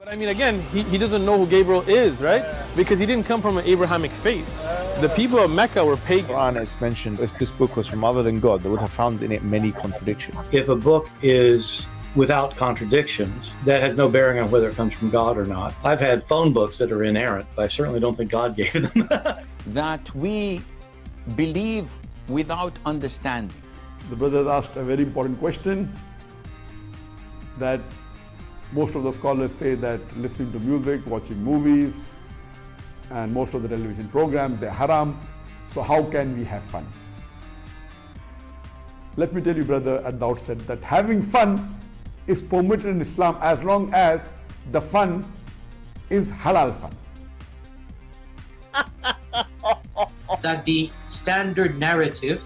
But I mean, again, he doesn't know who Gabriel is, right? Because he didn't come from an Abrahamic faith. The people of Mecca were pagan. The Quran is mentioned, if this book was from other than God, they would have found in it many contradictions. If a book is without contradictions, that has no bearing on whether it comes from God or not. I've had phone books that are inerrant, but I certainly don't think God gave them. That we believe without understanding. The brother asked a very important question, that most of the scholars say that listening to music, watching movies, and most of the television programs, they're haram. So how can we have fun? Let me tell you, brother, at the outset, that having fun is permitted in Islam as long as the fun is halal fun. That the standard narrative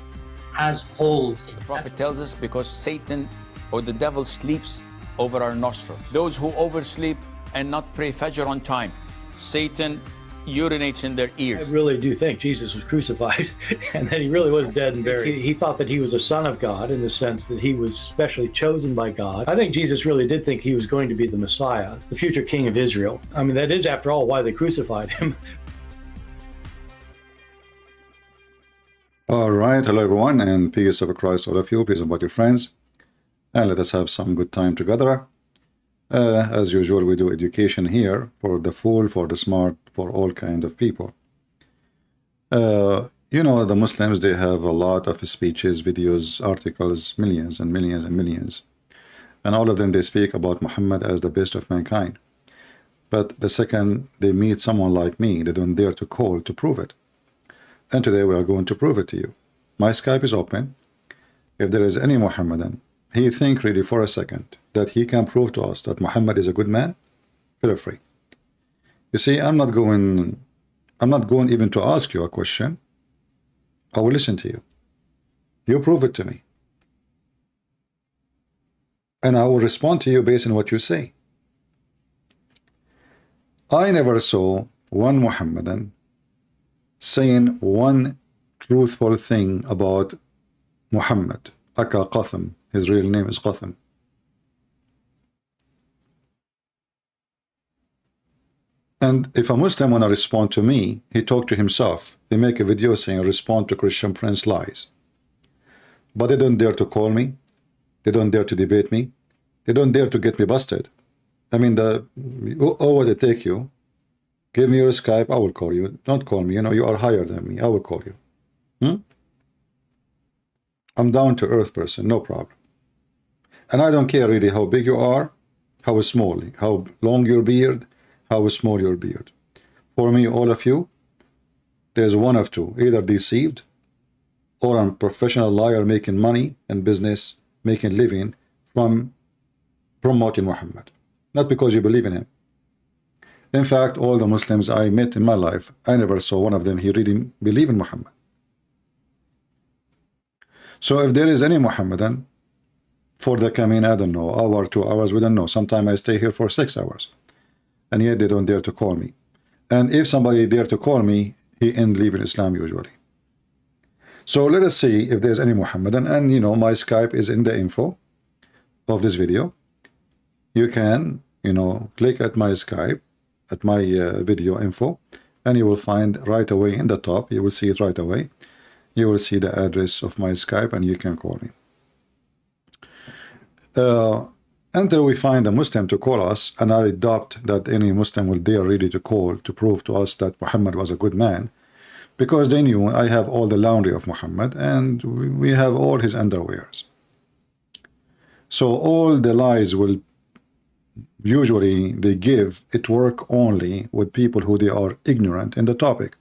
has holes in it. The Prophet tells us because Satan or the devil sleeps over our nostrils. Those who oversleep and not pray Fajr on time, Satan urinates in their ears. I really do think Jesus was crucified and that he really was dead and buried. He thought that he was a son of God in the sense that he was specially chosen by God. I think Jesus really did think he was going to be the Messiah, the future king of Israel. I mean, that is, after all, why they crucified him. All right, hello everyone, and peace of Christ all of you. Peace about your friends, and let us have some good time together. As usual, we do education here for the fool, for the smart, for all kind of people. You know, the Muslims, they have a lot of speeches, videos, articles, millions and millions and millions, and all of them, they speak about Muhammad as the best of mankind. But the second they meet someone like me, they don't dare to call to prove it. And today we are going to prove it to you. My Skype is open. If there is any Muhammadan, he think really for a second that he can prove to us that Muhammad is a good man, feel free. You see, I'm not going even to ask you a question. I will listen to you. You prove it to me. And I will respond to you based on what you say. I never saw one Muhammadan saying one truthful thing about Muhammad. Aka Qatham, his real name is Qatham. And if a Muslim want to respond to me, he talk to himself. He make a video saying respond to Christian Prince lies. But they don't dare to call me. They don't dare to debate me. They don't dare to get me busted. I mean, would it take you? Give me your Skype, I will call you. Don't call me, you know, you are higher than me. I will call you. I'm down to earth person, no problem. And I don't care really how big you are, how small, how long your beard, how small your beard. For me, all of you, there's one of two, either deceived or a professional liar making money and business, making living from promoting Muhammad. Not because you believe in him. In fact, all the Muslims I met in my life, I never saw one of them he really believe in Muhammad. So if there is any Muhammadan for the coming, I don't know, hour, 2 hours, we don't know. Sometimes I stay here for 6 hours. And yet they don't dare to call me. And if somebody dare to call me, he end leaving Islam usually. So let us see if there's any Muhammadan. And you know, my Skype is in the info of this video. You can, you know, click at my Skype, at my video info, and you will find right away in the top, you will see it right away. You will see the address of my Skype and you can call me. Until we find a Muslim to call us, and I doubt that any Muslim will dare really to call to prove to us that Muhammad was a good man, because they knew I have all the laundry of Muhammad and we have all his underwears. So all the lies will usually they give it work only with people who they are ignorant in the topic.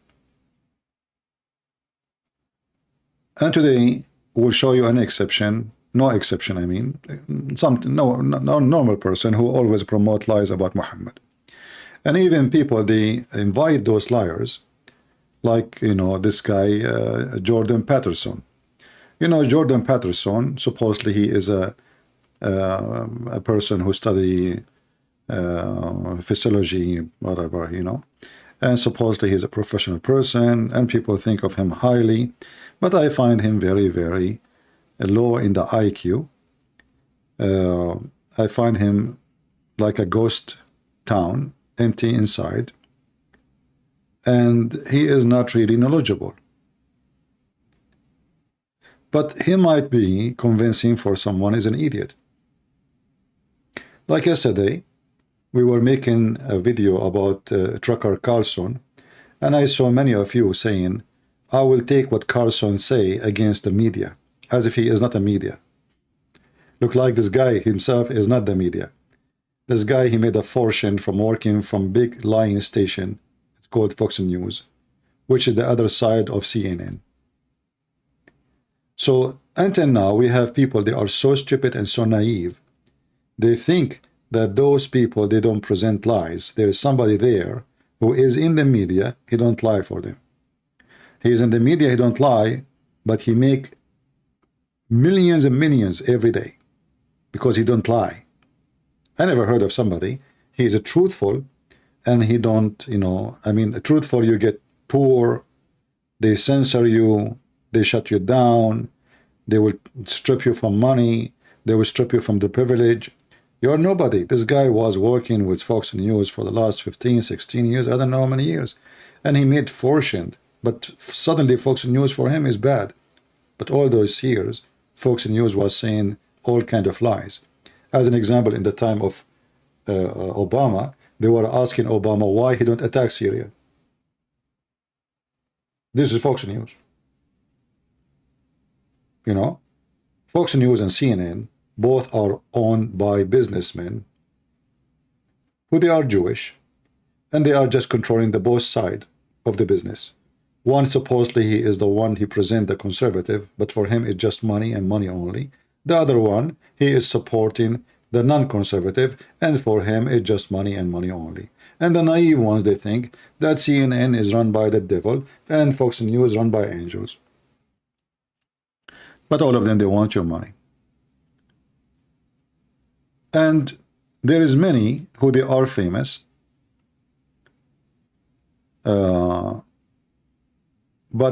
And today we'll show you an exception, no exception, I mean, no normal person who always promote lies about Muhammad. And even people, they invite those liars, like, you know, this guy, Jordan Peterson. You know, Jordan Peterson, supposedly he is a person who study physiology, whatever, you know, and supposedly he's a professional person and people think of him highly, but I find him very, very low in the IQ. I find him like a ghost town, empty inside, and he is not really knowledgeable. But he might be convincing for someone is an idiot. Like yesterday, we were making a video about trucker Carlson, and I saw many of you saying, I will take what Carlson say against the media, as if he is not a media. Look like this guy himself is not the media. This guy, he made a fortune from working from big lying station. It's called Fox News, which is the other side of CNN. So until now, we have people, they are so stupid and so naive. They think that those people, they don't present lies. There is somebody there who is in the media, he don't lie for them. He is in the media, he don't lie, but he make millions and millions every day because he don't lie. I never heard of somebody, he is a truthful and he don't, you know, I mean, truthful, you get poor, they censor you, they shut you down, they will strip you from money, they will strip you from the privilege. You're nobody. This guy was working with Fox News for the last 15, 16 years, I don't know how many years, and he made fortune, but suddenly Fox News for him is bad. But all those years, Fox News was saying all kind of lies. As an example, in the time of Obama, they were asking Obama why he don't attack Syria. This is Fox News. You know, Fox News and CNN both are owned by businessmen who they are Jewish, and they are just controlling the both side of the business. One, supposedly he is the one, he present the conservative, but for him it's just money and money only. The other one, he is supporting the non-conservative, and for him it's just money and money only. And the naive ones, they think that CNN is run by the devil and Fox News run by angels. But all of them, they want your money. And there is many who they are famous, but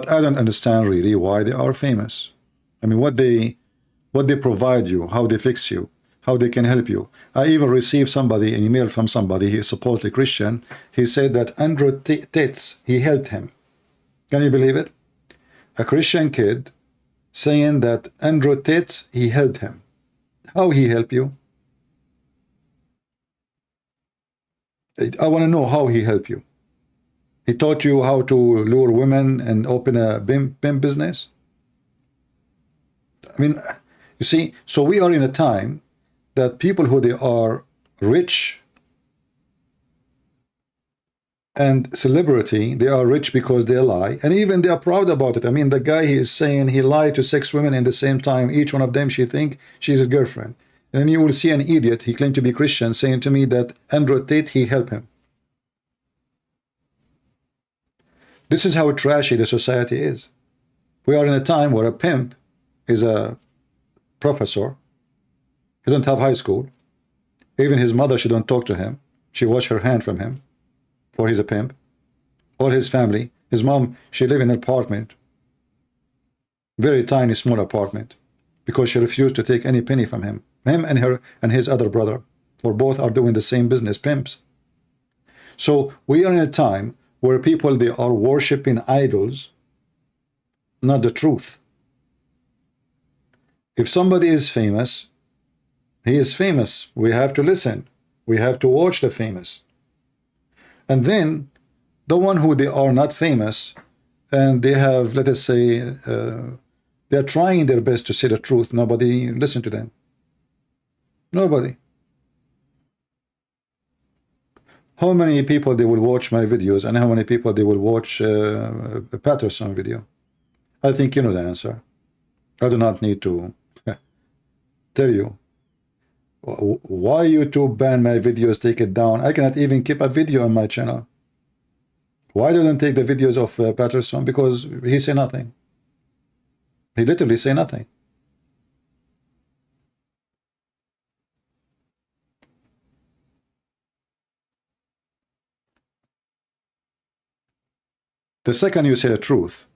I don't understand really why they are famous. I mean, what they provide you, how they fix you, how they can help you. I even received an email from somebody, he is supposedly Christian. He said that Andrew Tate, he helped him. Can you believe it? A Christian kid saying that Andrew Tate, he helped him. How he helped you? I want to know how he helped you. He taught you how to lure women and open a pimp business? I mean, you see, so we are in a time that people who they are rich and celebrity, they are rich because they lie, and even they are proud about it. I mean, the guy, he is saying he lied to 6 women in the same time, each one of them she think she's his girlfriend. And then you will see an idiot, he claimed to be Christian, saying to me that Andrew Tate, he helped him. This is how trashy the society is. We are in a time where a pimp is a professor. He don't have high school. Even his mother, she don't talk to him. She wash her hand from him, for he's a pimp. Or his family. His mom, she live in an apartment. Very tiny, small apartment. Because she refused to take any penny from him. Him and her and his other brother. For both are doing the same business, pimps. So we are in a time where people, they are worshipping idols, not the truth. If somebody is famous, he is famous. We have to listen. We have to watch the famous. And then the one who they are not famous, and they have, let us say, they are trying their best to say the truth. Nobody listen to them. Nobody. How many people they will watch my videos, and how many people they will watch a Patterson video? I think you know the answer. I do not need to tell you. Why YouTube ban my videos, take it down? I cannot even keep a video on my channel. Why didn't take the videos of Patterson? Because he say nothing. He literally say nothing. The second you say the truth,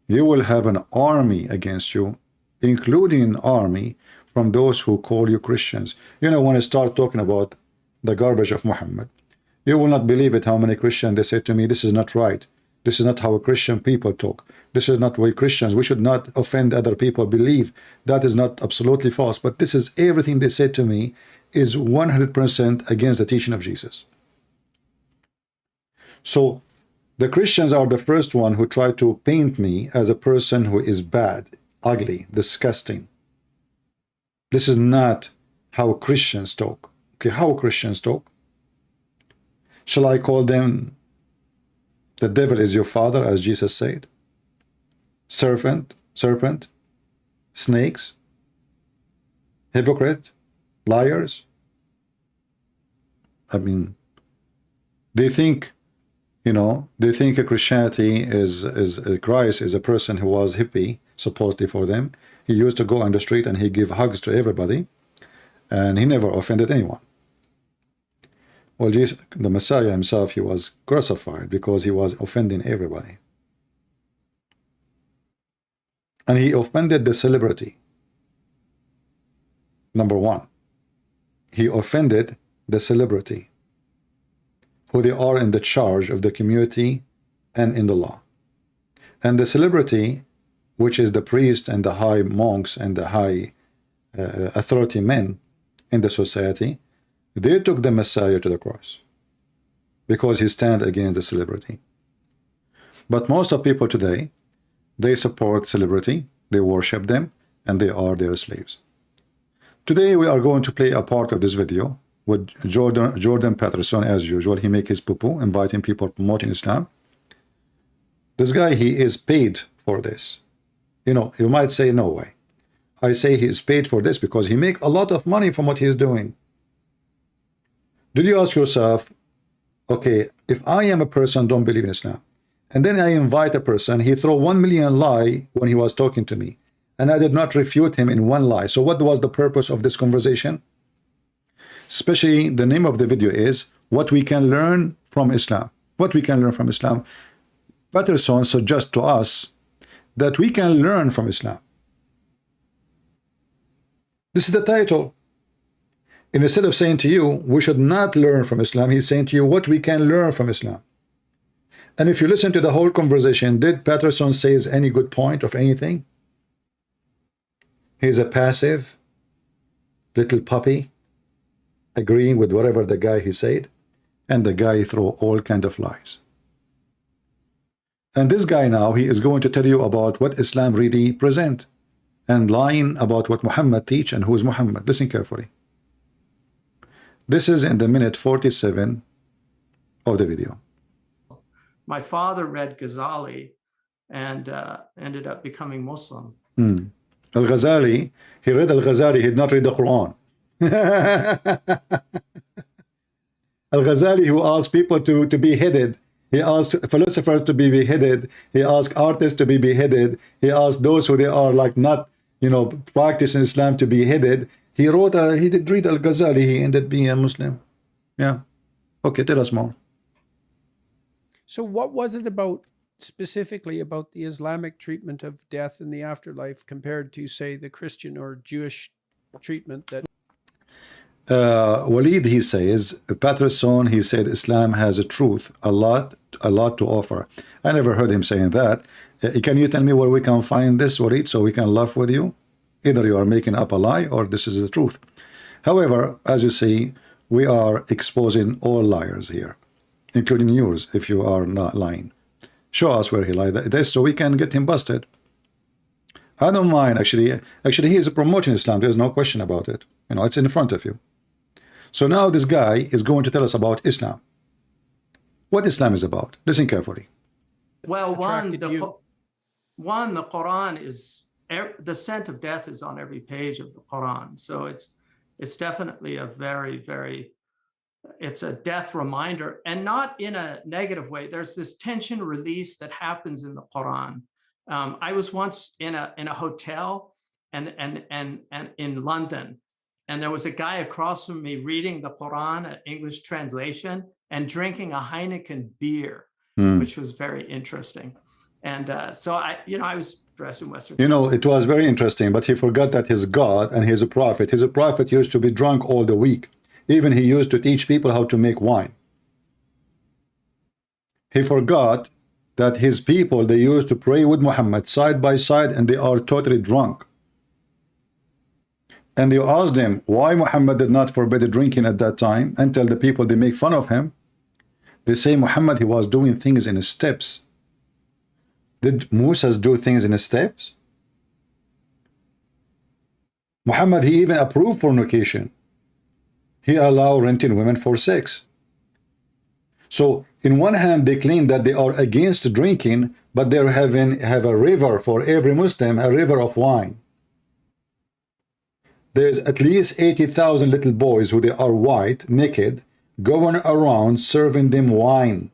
you will have an army against you, including an army from those who call you Christians. You know, when I start talking about the garbage of Muhammad, you will not believe it how many Christians they say to me, this is not right. This is not how Christian people talk. This is not why Christians, we should not offend other people, believe. That is not absolutely false. But this is everything they said to me is 100% against the teaching of Jesus. So the Christians are the first one who try to paint me as a person who is bad, ugly, disgusting. This is not how Christians talk. Okay, how Christians talk? Shall I call them the devil is your father, as Jesus said? Serpent, snakes, hypocrite, liars? I mean, they think, you know, they think a Christianity is Christ is a person who was hippie, supposedly for them. He used to go on the street and he give hugs to everybody, and he never offended anyone. Well, Jesus, the Messiah himself, he was crucified because he was offending everybody. And he offended the celebrity. Number one, he offended the celebrity, who they are in the charge of the community and in the law. And the celebrity, which is the priest and the high monks and the high authority men in the society, they took the Messiah to the cross because he stand against the celebrity. But most of people today, they support celebrity, they worship them, and they are their slaves. Today we are going to play a part of this video with Jordan Peterson. As usual, he make his poo-poo, inviting people, promoting Islam. This guy, he is paid for this. You know, you might say, no way. I say he is paid for this because he make a lot of money from what he is doing. Did you ask yourself, okay, if I am a person don't believe in Islam, and then I invite a person, he throw 1 million lie when he was talking to me, and I did not refute him in one lie. So what was the purpose of this conversation? Especially the name of the video is what we can learn from Islam. What we can learn from Islam. Patterson suggests to us that we can learn from Islam. This is the title. And instead of saying to you, we should not learn from Islam, he's saying to you what we can learn from Islam. And if you listen to the whole conversation, did Patterson say any good point of anything? He's a passive little puppy, agreeing with whatever the guy he said, and the guy throw all kind of lies. And this guy now, he is going to tell you about what Islam really present, and lying about what Muhammad teach and who is Muhammad. Listen carefully. This is in the minute 47 of the video. My father read Ghazali and ended up becoming Muslim. Al-Ghazali, he read Al-Ghazali, he did not read the Quran. Al-Ghazali, who asked people to be beheaded, he asked philosophers to be beheaded, he asked artists to be beheaded, he asked those who they are like not, you know, practicing Islam to be beheaded. He wrote, he did read Al-Ghazali, he ended being a Muslim. Yeah. Okay, tell us more. So what was it about, specifically about the Islamic treatment of death in the afterlife compared to, say, the Christian or Jewish treatment that... Walid, he says, Patterson, he said, Islam has a truth, a lot to offer. I never heard him saying that. Can you tell me where we can find this, Walid, so we can laugh with you? Either you are making up a lie or this is the truth. However, as you see, we are exposing all liars here, including yours, if you are not lying. Show us where he lied this so we can get him busted. I don't mind, actually he is promoting Islam, there's no question about it. You know, it's in front of you. So now this guy is going to tell us about Islam. What Islam is about. Listen carefully. Well, the Quran is, the scent of death is on every page of the Quran. So it's definitely a very, very, it's a death reminder, and not in a negative way. There's this tension release that happens in the Quran. I was once in a hotel and in London, and there was a guy across from me reading the Quran, an English translation, and drinking a Heineken beer, which was very interesting. And so I was dressed in Western. You know, it was very interesting, but he forgot that his God and his prophet used to be drunk all the week. Even he used to teach people how to make wine. He forgot that his people, they used to pray with Muhammad side by side, and they are totally drunk. And you ask them why Muhammad did not forbid drinking at that time, and tell the people, they make fun of him. They say Muhammad, he was doing things in steps. Did Moses do things in steps? Muhammad, he even approved fornication. He allowed renting women for sex. So in one hand, they claim that they are against drinking, but they're have a river for every Muslim, a river of wine. There's at least 80,000 little boys who they are white, naked, going around serving them wine.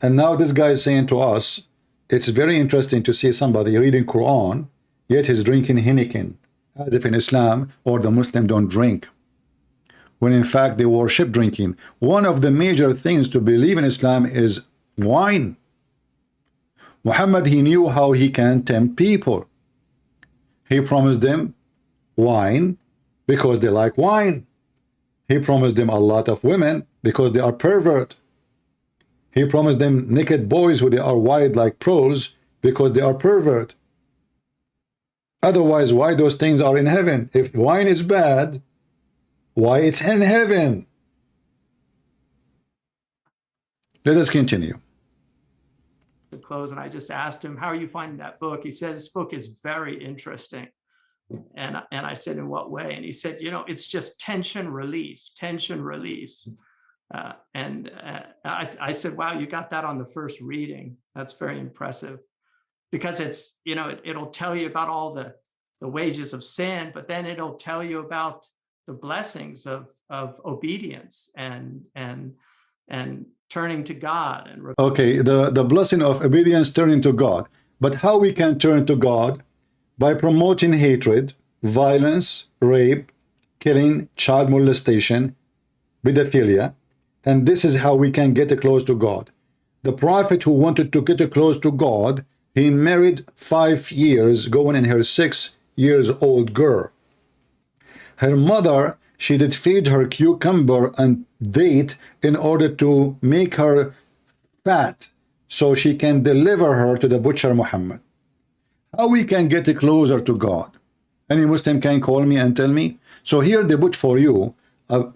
And now this guy is saying to us, it's very interesting to see somebody reading Quran, yet he's drinking Heineken, as if in Islam or the Muslim don't drink, when in fact they worship drinking. One of the major things to believe in Islam is wine. Muhammad, he knew how he can tempt people. He promised them wine because they like wine. He promised them a lot of women because they are pervert. He promised them naked boys who they are white like pearls because they are pervert. Otherwise, why those things are in heaven? If wine is bad, why it's in heaven? Let us continue. To close, and I just asked him, how are you finding that book? He said, this book is very interesting. And I said, in what way? And he said, you know, it's just tension release, tension release. I said, wow, you got that on the first reading. That's very impressive, because it's, you know, it'll tell you about all the wages of sin, but then it'll tell you about the blessings of obedience and turning to God. And okay, the blessing of obedience, turning to God. But how we can turn to God? By promoting hatred, violence, rape, killing, child molestation, pedophilia, and this is how we can get close to God. The prophet who wanted to get close to God, he married 5 years, going in her 6-year-old girl. Her mother, she did feed her cucumber and date in order to make her fat, so she can deliver her to the butcher Muhammad. How we can get closer to God? Any Muslim can call me and tell me. So here they put for you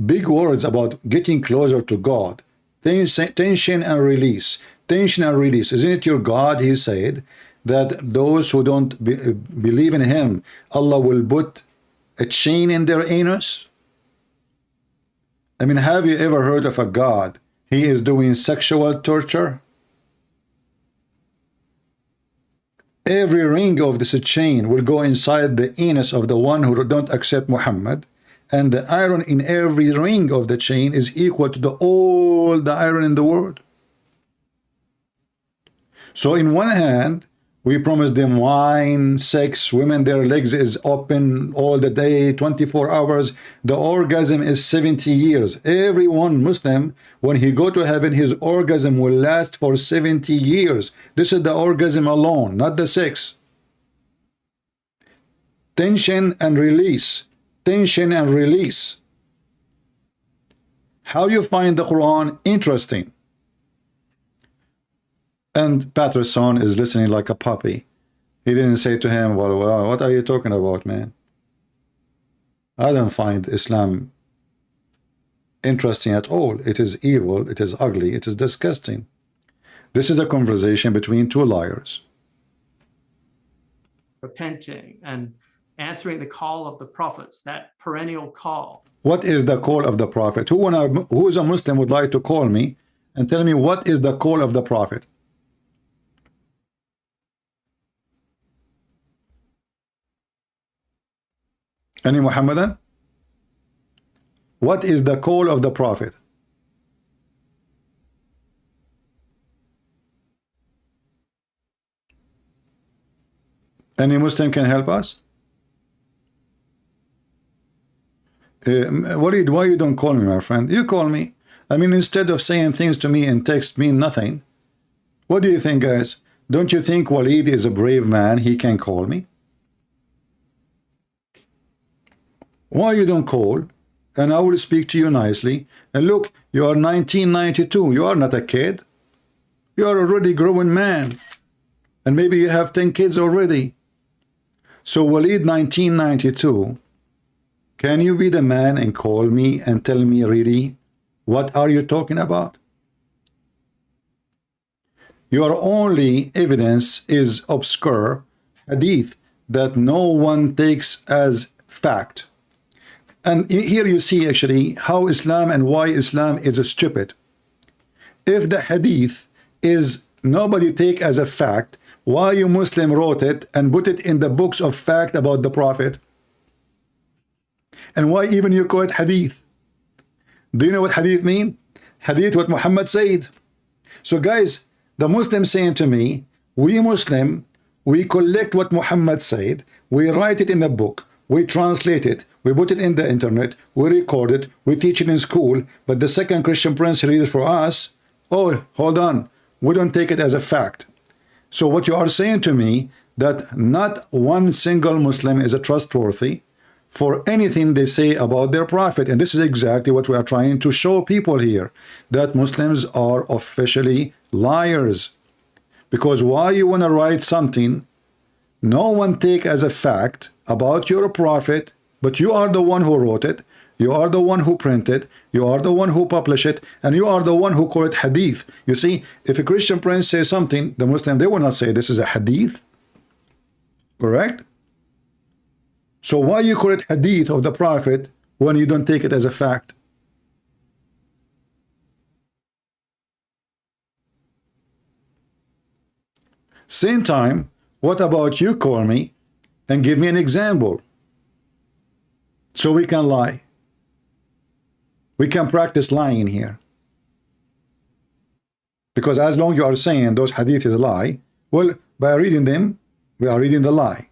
big words about getting closer to God. Tension and release. Tension and release. Isn't it your God? He said that those who don't believe in him, Allah will put a chain in their anus. I mean, have you ever heard of a God? He is doing sexual torture. Every ring of this chain will go inside the anus of the one who don't accept Muhammad, and the iron in every ring of the chain is equal to all the iron in the world. So in one hand, we promise them wine, sex, women, their legs is open all the day, 24 hours. The orgasm is 70 years. Every one Muslim, when he go to heaven, his orgasm will last for 70 years. This is the orgasm alone, not the sex. Tension and release. Tension and release. How you find the Quran interesting? And Patterson is listening like a puppy. He didn't say to him, well, what are you talking about, man? I don't find Islam interesting at all. It is evil, it is ugly, it is disgusting. This is a conversation between two liars. Repenting and answering the call of the prophets, that perennial call. What is the call of the prophet? Who is a Muslim would like to call me and tell me what is the call of the prophet? Any Muhammadan? What is the call of the prophet? Any Muslim can help us? Why you don't call me, my friend? You call me. I mean, instead of saying things to me in text mean nothing. What do you think, guys? Don't you think Walid is a brave man? He can call me. Why you don't call and I will speak to you nicely. And look, you are 1992. You are not a kid. You are already growing man. And maybe you have 10 kids already. So Walid 1992, can you be the man and call me and tell me really what are you talking about? Your only evidence is obscure hadith that no one takes as fact. And here you see actually how Islam and why Islam is stupid. If the hadith is nobody take as a fact, why you Muslim wrote it and put it in the books of fact about the Prophet? And why even you call it hadith? Do you know what hadith mean? Hadith, what Muhammad said. So guys, the Muslim saying to me, we Muslim, we collect what Muhammad said, we write it in a book, we translate it, we put it in the internet, we record it, we teach it in school, but the second Christian prince read it for us. Oh, hold on, we don't take it as a fact. So what you are saying to me, that not one single Muslim is a trustworthy for anything they say about their prophet. And this is exactly what we are trying to show people here, that Muslims are officially liars. Because why you want to write something no one take as a fact about your prophet, but you are the one who wrote it, you are the one who printed, you are the one who published it, and you are the one who call it hadith. You see, if a Christian prince says something, the Muslim, they will not say this is a hadith. Correct? So why you call it hadith of the prophet when you don't take it as a fact? Same time, what about you call me and give me an example so we can lie? We can practice lying here. Because as long as you are saying those hadith is a lie, well, by reading them, we are reading the lie.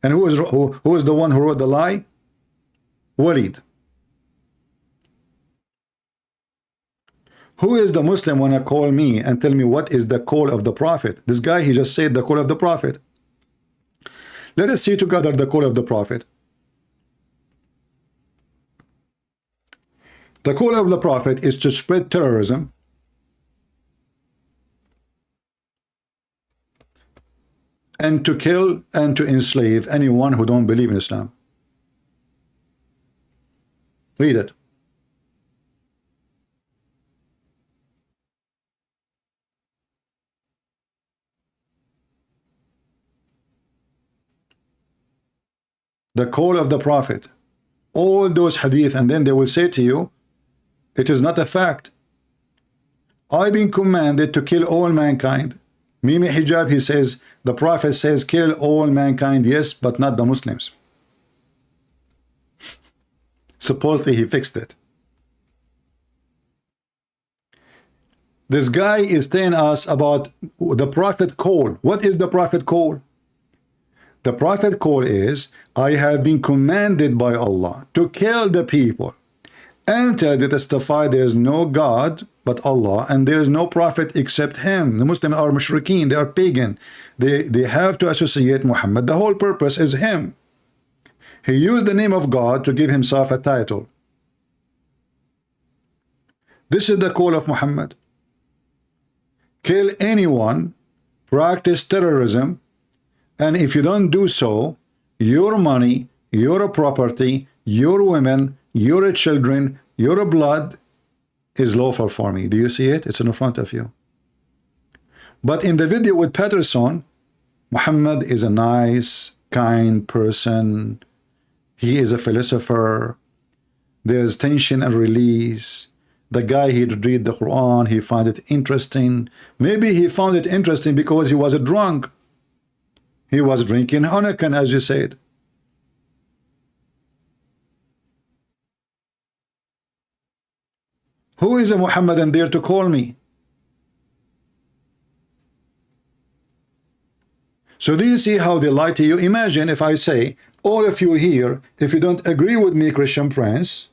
And who is the one who wrote the lie? Walid. Who is the Muslim when I call me and tell me what is the call of the Prophet? This guy, he just said the call of the Prophet. Let us see together the call of the Prophet. The call of the Prophet is to spread terrorism, and to kill and to enslave anyone who don't believe in Islam. Read it. The call of the Prophet. All those hadith, and then they will say to you, it is not a fact. I've been commanded to kill all mankind. Mimi Hijab, he says, the Prophet says, kill all mankind, yes, but not the Muslims. Supposedly he fixed it. This guy is telling us about the Prophet call. What is the Prophet call? The Prophet call is, I have been commanded by Allah to kill the people and to testify there is no God but Allah, and there is no prophet except him. The Muslims are mushrikeen, they are pagan. They have to associate Muhammad. The whole purpose is him. He used the name of God to give himself a title. This is the call of Muhammad. Kill anyone, practice terrorism, and if you don't do so, your money, your property, your women, your children, your blood is lawful for me. Do you see it? It's in front of you. But in the video with Patterson, Muhammad is a nice, kind person. He is a philosopher. There's tension and release. The guy, he'd read the Quran, he found it interesting. Maybe he found it interesting because he was a drunk. He was drinking Heineken, as you said. Who is a Muhammadan there to call me? So do you see how they lie to you? Imagine if I say, all of you here, if you don't agree with me, Christian Prince,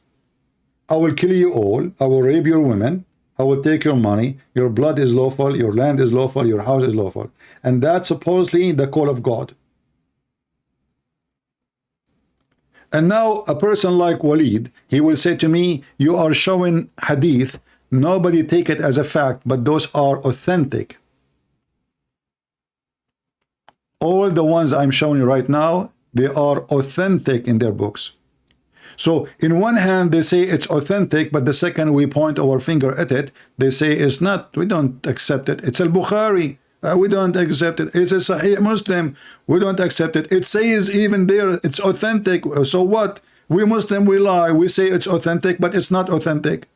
I will kill you all, I will rape your women, I will take your money, your blood is lawful, your land is lawful, your house is lawful. And that's supposedly the call of God. And now a person like Walid, he will say to me, you are showing hadith, nobody take it as a fact, but those are authentic. All the ones I'm showing you right now, they are authentic in their books. So in one hand they say it's authentic, but the second we point our finger at it, they say it's not, we don't accept it. It's al-Bukhari, we don't accept it. It's a Sahih Muslim, we don't accept it. It says even there it's authentic. So what? We Muslim, we lie, we say it's authentic, but it's not authentic.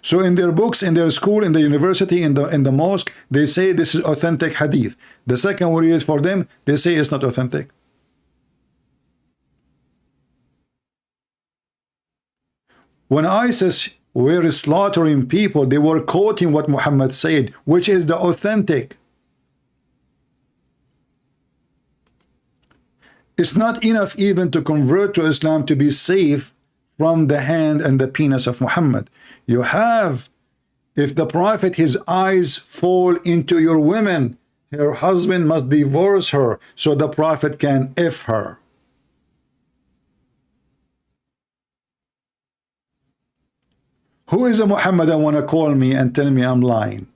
So in their books, in their school, in the university, in the mosque, they say this is authentic hadith. The second we read it for them, they say it's not authentic. When ISIS were slaughtering people, they were quoting what Muhammad said, which is the authentic. It's not enough even to convert to Islam to be safe from the hand and the penis of Muhammad. You have, if the Prophet, his eyes fall into your women, her husband must divorce her so the Prophet can F her. Who is a Muhammad that want to call me and tell me I'm lying?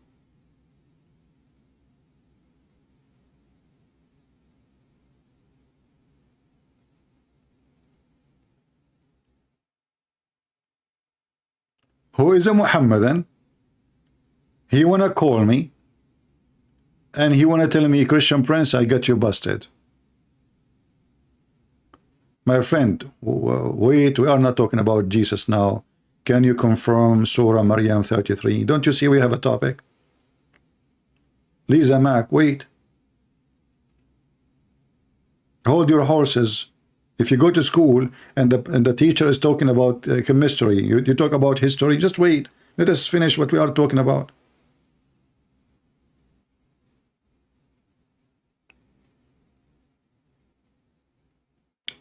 Who is a Muhammadan? He want to call me and he want to tell me, Christian Prince, I got you busted. My friend, wait, we are not talking about Jesus now. Can you confirm Surah Maryam 33? Don't you see we have a topic? Lisa Mack, wait. Hold your horses. If you go to school and the teacher is talking about chemistry, you talk about history, just wait. Let us finish what we are talking about.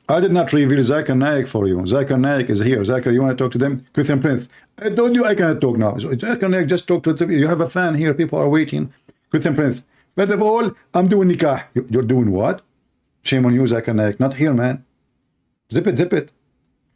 I did not reveal Zakir Naik for you. Zakir Naik is here. Zakir, you want to talk to them? Christian Prince. I told you I cannot talk now. So Zakir Naik, just talk to them. You have a fan here. People are waiting. Christian Prince. First of all, I'm doing nikah. You're doing what? Shame on you, Zakir Naik. Not here, man. Zip it, zip it.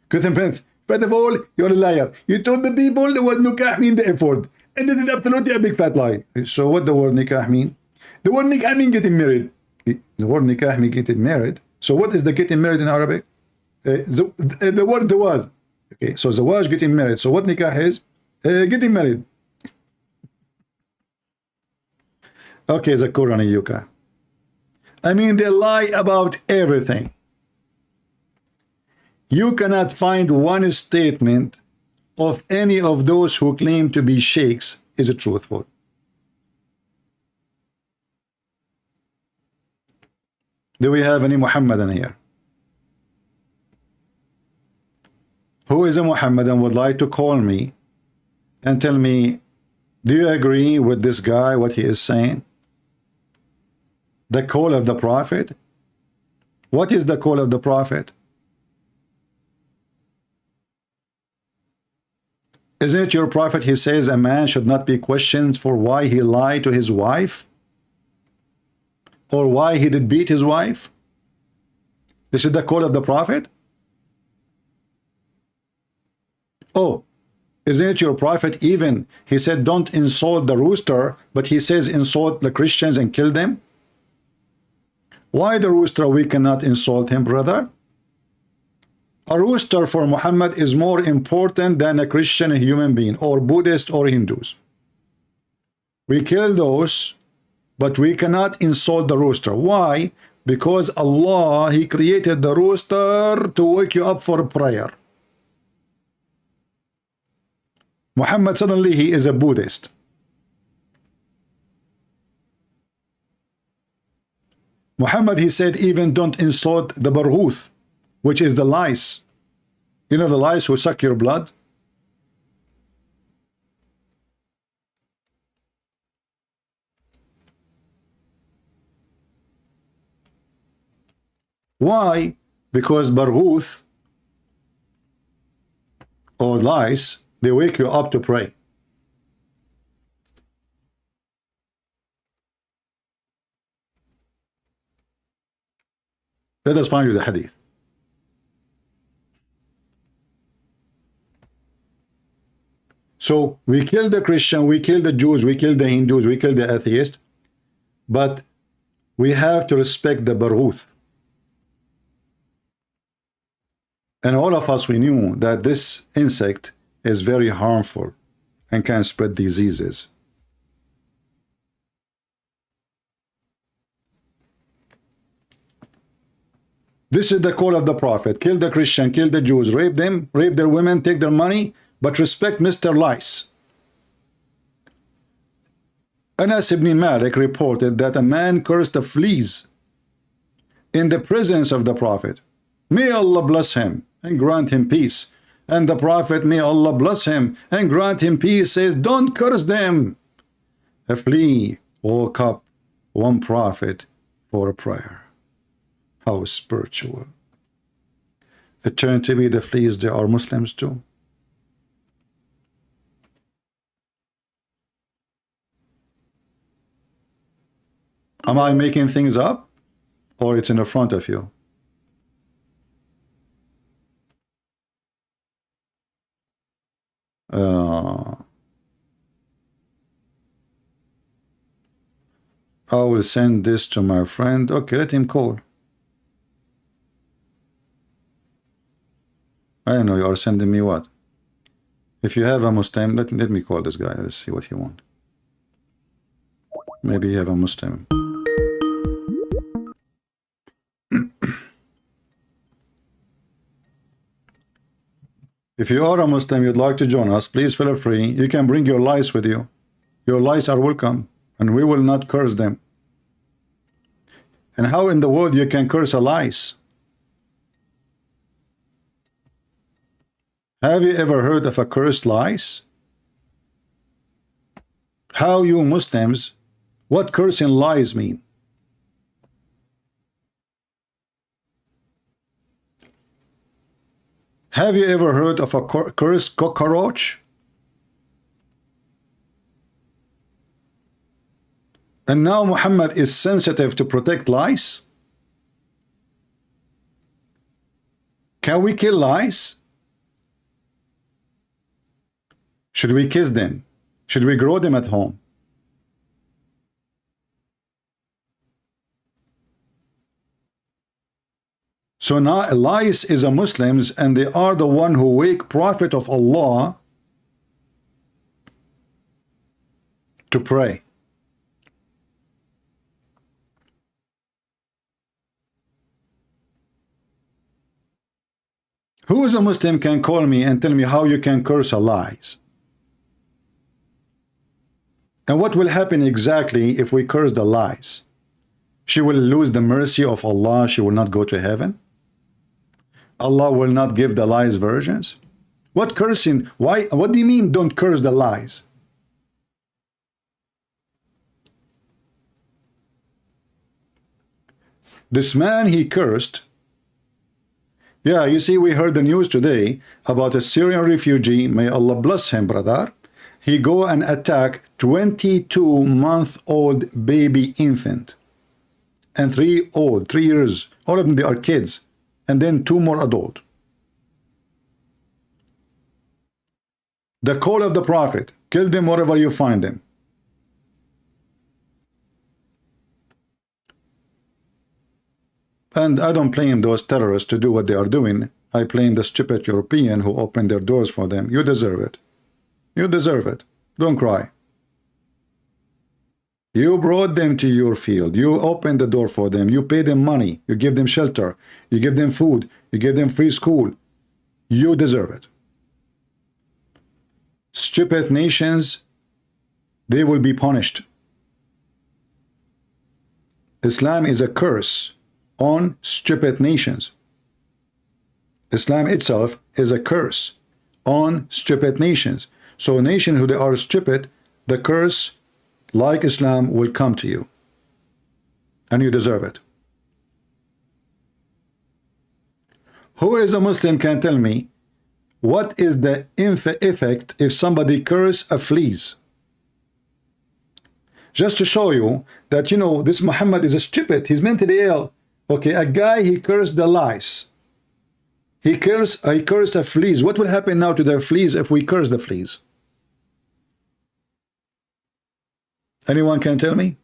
Christian Prince. First of all, you're a liar. You told the people the word nikah mean the effort. And this is absolutely a big fat lie. So what the word nikah mean? The word nikah mean getting married. The word nikah mean getting married. So what is the getting married in Arabic? The word zawaj. Okay, so zawaj, getting married. So what nikah is? Getting married. Okay, Zakurani Yuka. I mean, they lie about everything. You cannot find one statement of any of those who claim to be sheikhs is truthful. Do we have any Muhammadan here? Who is a Muhammadan would like to call me and tell me, do you agree with this guy, what he is saying? The call of the Prophet? What is the call of the Prophet? Isn't it your Prophet, he says a man should not be questioned for why he lied to his wife? Or why he did beat his wife? This is the call of the Prophet? Oh, isn't it your Prophet even, he said don't insult the rooster, but he says insult the Christians and kill them? Why the rooster we cannot insult him, brother? A rooster for Muhammad is more important than a Christian human being, or Buddhist or Hindus. We kill those, but we cannot insult the rooster. Why? Because Allah, he created the rooster to wake you up for prayer. Muhammad, suddenly he is a Buddhist. Muhammad, he said even don't insult the barghuth, which is the lice. You know the lice who suck your blood? Why? Because barghuth or lice, they wake you up to pray. Let us find you the hadith. So we kill the Christian, we kill the Jews, we kill the Hindus, we kill the atheists, but we have to respect the Barghuth. And all of us, we knew that this insect is very harmful and can spread diseases. This is the call of the Prophet. Kill the Christian, kill the Jews, rape them, rape their women, take their money, but respect Mr. Lice. Anas ibn Malik reported that a man cursed the fleas in the presence of the Prophet. May Allah bless him and grant him peace. And the Prophet, may Allah bless him and grant him peace, says, don't curse them. A flea woke up one prophet for a prayer. How spiritual. It turned to be the fleas, they are Muslims too. Am I making things up? Or it's in the front of you? I will send this to my friend. Okay, let him call. I don't know, you are sending me what? If you have a Muslim, let me call this guy. Let's see what he wants. Maybe you have a Muslim. If you are a Muslim, you'd like to join us, please feel free. You can bring your lice with you. Your lice are welcome, and we will not curse them. And how in the world you can curse a lice? Have you ever heard of a cursed lice? How you Muslims, what cursing lies mean? Have you ever heard of a cursed cockroach? And now Muhammad is sensitive to protect lice? Can we kill lice? Should we kiss them? Should we grow them at home? So now lice is a Muslims, and they are the one who wake Prophet of Allah to pray. Who is a Muslim can call me and tell me how you can curse a lice? And what will happen exactly if we curse the lice? She will lose the mercy of Allah. She will not go to heaven. Allah will not give the lies virgins. What cursing? Why? What do you mean don't curse the lies? This man, he cursed. Yeah, you see, we heard the news today about a Syrian refugee. May Allah bless him, brother. He go and attack 22-month-old baby infant. And 3 years. All of them, they are kids. And then 2 more adult. The call of the Prophet, kill them wherever you find them. And I don't blame those terrorists to do what they are doing. I blame the stupid European who opened their doors for them. You deserve it. You deserve it. Don't cry. You brought them to your field. You opened the door for them. You pay them money. You give them shelter. You give them food. You give them free school. You deserve it. Stupid nations, they will be punished. Islam is a curse on stupid nations. Islam itself is a curse on stupid nations. So nations who they are stupid, the curse like Islam will come to you. And you deserve it. Who is a Muslim can tell me what is the effect if somebody curse a fleas? Just to show you that, you know, this Muhammad is a stupid. He's mentally ill. Okay, a guy, he cursed the lice. He cursed the fleas. What will happen now to the fleas if we curse the fleas? Anyone can tell me?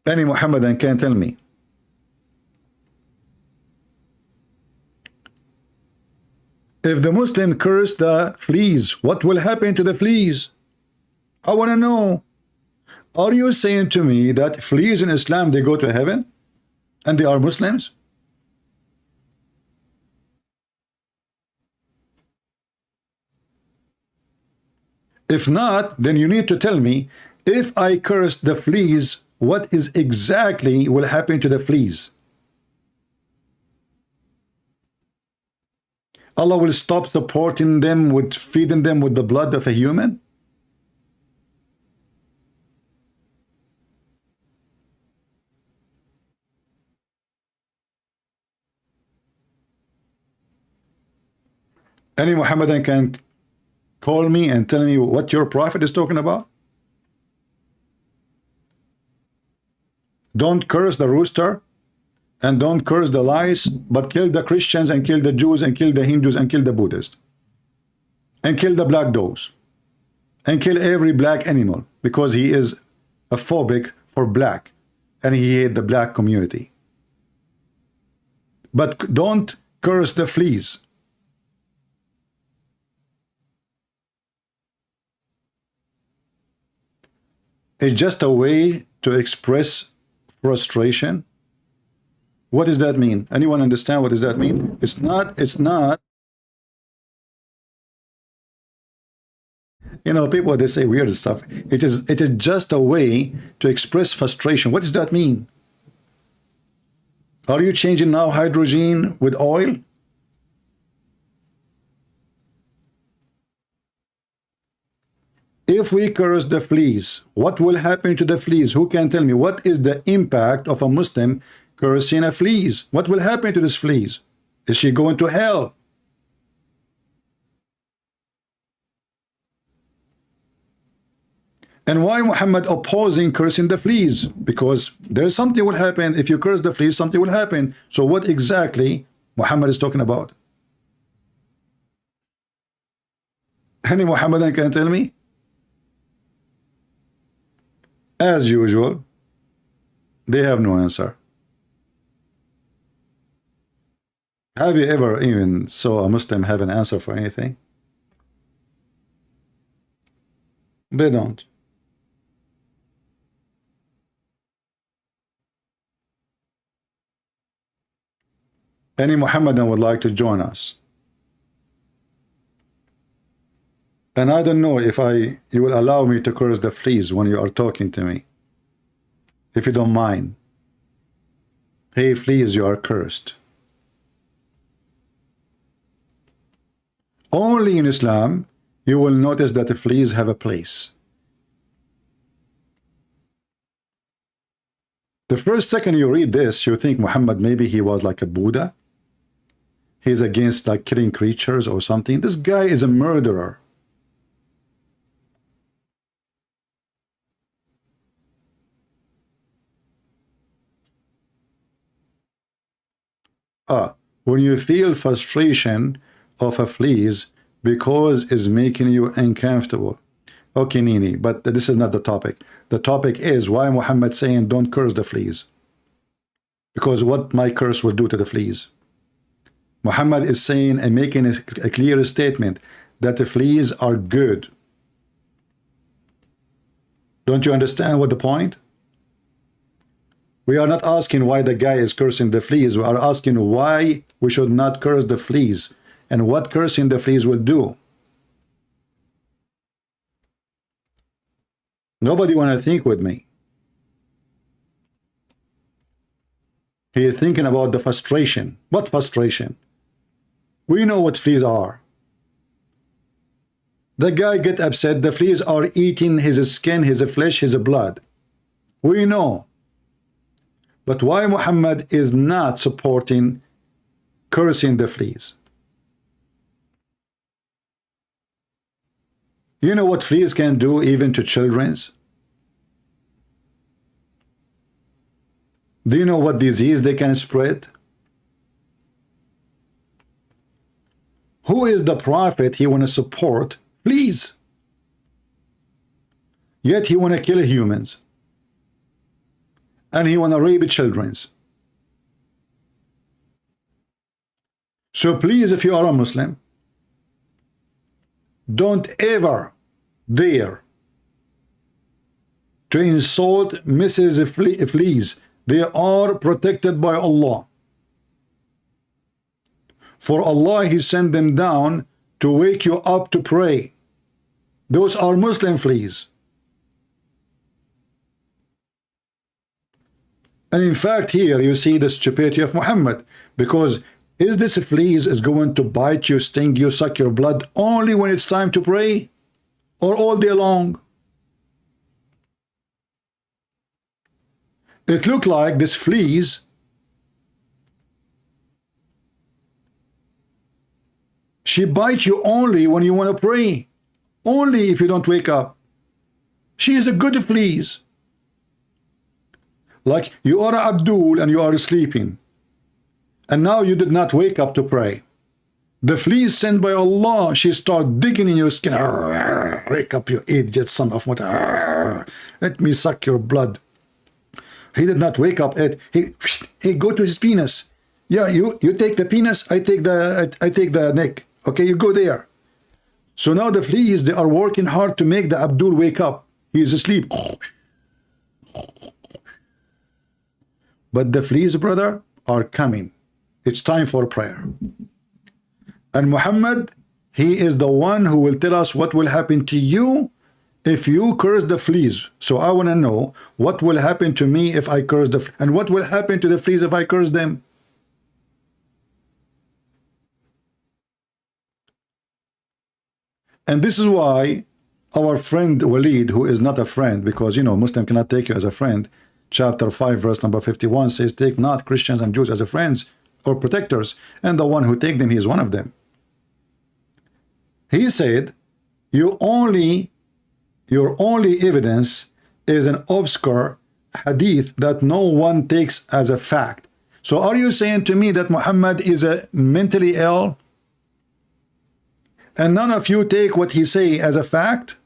Any Muhammadan can tell me. If the Muslim cursed the fleas, what will happen to the fleas? I want to know. Are you saying to me that fleas in Islam, they go to heaven and they are Muslims? If not, then you need to tell me, if I curse the fleas, what is exactly will happen to the fleas? Allah will stop supporting them with feeding them with the blood of a human? Any Muhammadan can call me and tell me what your prophet is talking about? Don't curse the rooster and don't curse the lice, but kill the Christians and kill the Jews and kill the Hindus and kill the Buddhists and kill the black dogs and kill every black animal because he is a phobic for black and he hates the black community. But don't curse the fleas. It's just a way to express frustration. What does that mean? Anyone understand what does that mean? It's not, you know, people, they say weird stuff. It is just a way to express frustration. What does that mean? Are you changing now hydrogen with oil? If we curse the fleas, what will happen to the fleas? Who can tell me what is the impact of a Muslim cursing a fleas? What will happen to this fleas? Is she going to hell? And why Muhammad opposing cursing the fleas? Because there's something will happen. If you curse the fleas, something will happen. So what exactly Muhammad is talking about? Any Muhammadan can tell me? As usual, they have no answer. Have you ever even saw a Muslim have an answer for anything? They don't. Any Muhammadan would like to join us? And I don't know if you will allow me to curse the fleas when you are talking to me. If you don't mind. Hey, fleas, you are cursed. Only in Islam, you will notice that the fleas have a place. The first second you read this, you think Muhammad, maybe he was like a Buddha. He's against like killing creatures or something. This guy is a murderer. When you feel frustration of a fleas because it's making you uncomfortable. Okay, Nini, but this is not the topic. The topic is why Muhammad saying don't curse the fleas. Because what my curse will do to the fleas. Muhammad is saying and making a clear statement that the fleas are good. Don't you understand what the point? We are not asking why the guy is cursing the fleas. We are asking why we should not curse the fleas and what cursing the fleas will do. Nobody want to think with me. He is thinking about the frustration. What frustration? We know what fleas are. The guy get upset. The fleas are eating his skin, his flesh, his blood. We know. But why Muhammad is not supporting cursing the fleas? You know what fleas can do even to children's? Do you know what disease they can spread? Who is the prophet he want to support? Fleas. Yet he want to kill humans. And he want to rape children's. So please, if you are a Muslim, don't ever dare to insult Mrs. Fleas. They are protected by Allah. For Allah, He sent them down to wake you up to pray. Those are Muslim fleas. And in fact, here you see the stupidity of Muhammad, because is this fleas is going to bite you, sting you, suck your blood only when it's time to pray, or all day long? It looked like this fleas she bites you only when you want to pray, only if you don't wake up. She is a good fleas. Like you are Abdul and you are sleeping, and now you did not wake up to pray. The fleas sent by Allah, she start digging in your skin. Wake up, you idiot son of what? Let me suck your blood. He did not wake up. He go to his penis. Yeah, you take the penis, I take the neck. Okay, you go there. So now the fleas, they are working hard to make the Abdul wake up. He is asleep. But the fleas, brother, are coming. It's time for prayer. And Muhammad, he is the one who will tell us what will happen to you if you curse the fleas. So I want to know what will happen to me if I curse the fleas, and what will happen to the fleas if I curse them. And this is why our friend Walid, who is not a friend, because, you know, Muslim cannot take you as a friend, chapter 5, verse number 51 says, take not Christians and Jews as a friends or protectors, and the one who take them, he is one of them. He said, your only evidence is an obscure hadith that no one takes as a fact. So are you saying to me that Muhammad is a mentally ill? And none of you take what he say as a fact?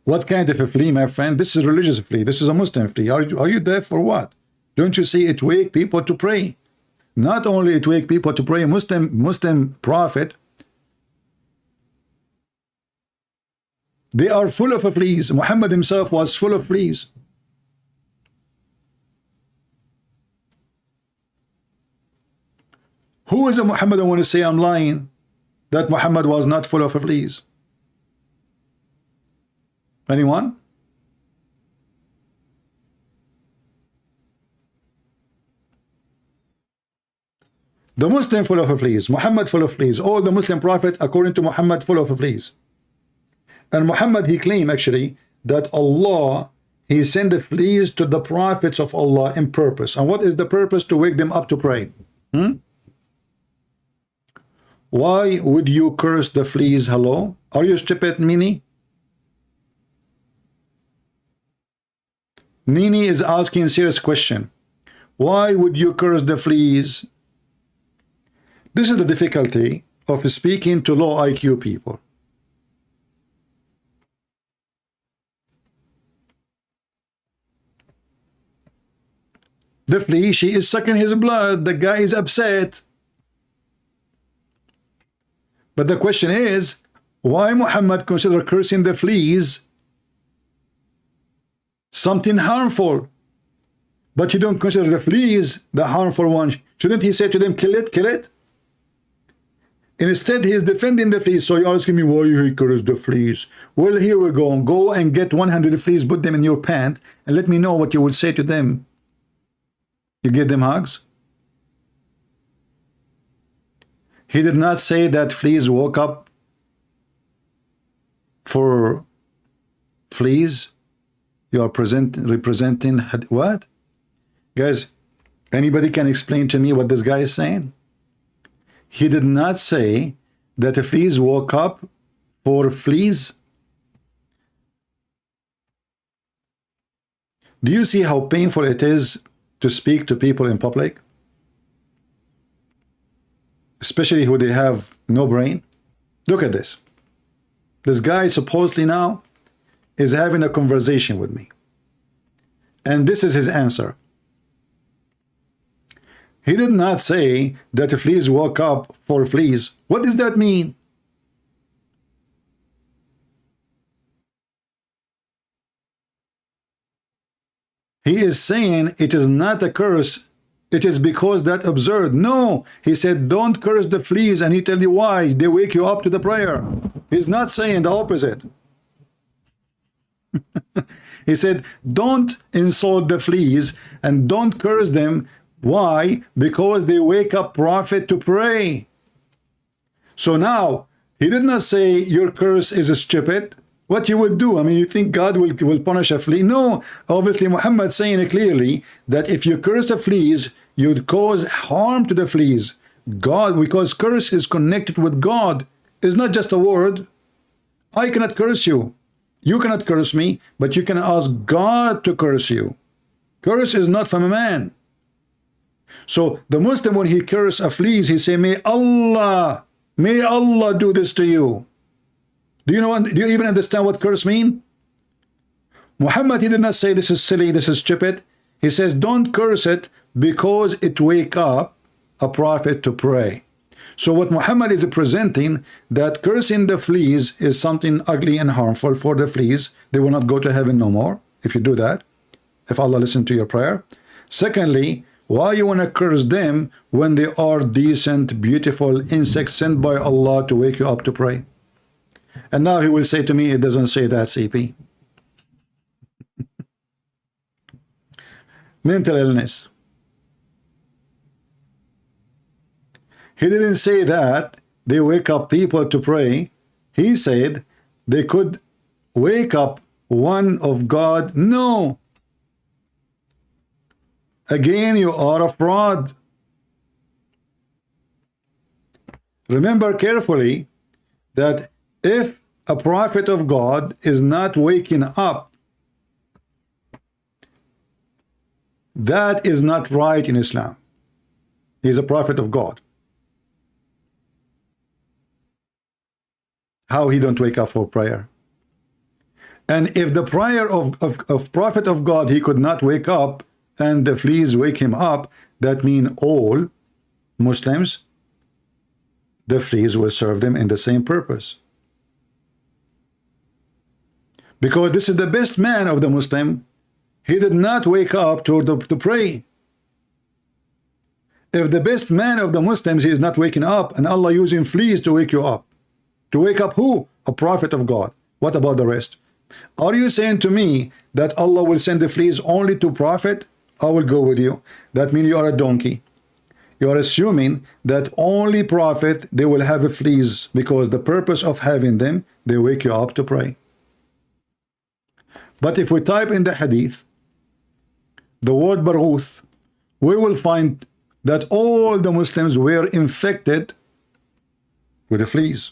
What kind of a flea, my friend? This is a religious flea. This is a Muslim flea. Are you deaf or what? Don't you see it wake people to pray? Not only it wake people to pray, Muslim prophet, they are full of fleas. Muhammad himself was full of fleas. Who is a Muhammad? I want to say I'm lying, that Muhammad was not full of fleas. Anyone? The Muslim full of fleas, Muhammad full of fleas, all the Muslim prophet according to Muhammad full of fleas. And Muhammad, he claimed actually that Allah, he sent the fleas to the prophets of Allah in purpose. And what is the purpose? To wake them up to pray. Why would you curse the fleas? Hello? Are you stupid, Nini? Nini is asking a serious question. Why would you curse the fleas? This is the difficulty of speaking to low IQ people. The flea, she is sucking his blood. The guy is upset. But the question is, why Muhammad consider cursing the fleas something harmful? But you don't consider the fleas the harmful one. Shouldn't he say to them, kill it, kill it? Instead, he is defending the fleas. So you're asking me why he cursed the fleas. Well, here we go. Go and get 100 fleas, put them in your pant, and let me know what you will say to them. You give them hugs? He did not say that fleas woke up for fleas. You are representing what? Guys, anybody can explain to me what this guy is saying? he did not say that the fleas woke up for fleas. Do you see how painful it is to speak to people in public? Especially who they have no brain. Look at this. This guy supposedly now is having a conversation with me. And this is his answer. He did not say that the fleas woke up for fleas. What does that mean? He is saying it is not a curse. It is because that absurd. No, he said, don't curse the fleas, and he tell you why. They wake you up to the prayer. He's not saying the opposite. He said, don't insult the fleas and don't curse them. Why? Because they wake up prophet to pray. So now, he did not say your curse is stupid. What you would do? I mean, you think God will punish a flea? No, obviously Muhammad saying it clearly that if you curse the fleas, you'd cause harm to the fleas. God, because curse is connected with God. It's not just a word. I cannot curse you. You cannot curse me, but you can ask God to curse you. Curse is not from a man. So the Muslim, when he curses a fleas, he say, may Allah do this to you. Do you even understand what curse mean? Muhammad, he did not say this is silly, this is stupid. He says, don't curse it because it wake up a prophet to pray. So what Muhammad is presenting, that cursing the fleas is something ugly and harmful for the fleas. They will not go to heaven no more if you do that, if Allah listens to your prayer. Secondly, why you want to curse them when they are decent, beautiful insects sent by Allah to wake you up to pray? And now he will say to me, it doesn't say that, CP. Mental illness. He didn't say that they wake up people to pray. He said they could wake up one of God. No. Again, you are a fraud. Remember carefully that if a prophet of God is not waking up, that is not right in Islam. He's a prophet of God. How he don't wake up for prayer? And if the prayer of prophet of God, he could not wake up, and the fleas wake him up, that means all Muslims, the fleas will serve them in the same purpose. Because this is the best man of the Muslim. He did not wake up to pray. If the best man of the Muslims, he is not waking up, and Allah using fleas to wake you up. To wake up who? A prophet of God. What about the rest? Are you saying to me that Allah will send the fleas only to prophet? I will go with you. That means you are a donkey. You are assuming that only prophet, they will have fleas, because the purpose of having them, they wake you up to pray. But if we type in the hadith, the word baruth, we will find that all the Muslims were infected with the fleas.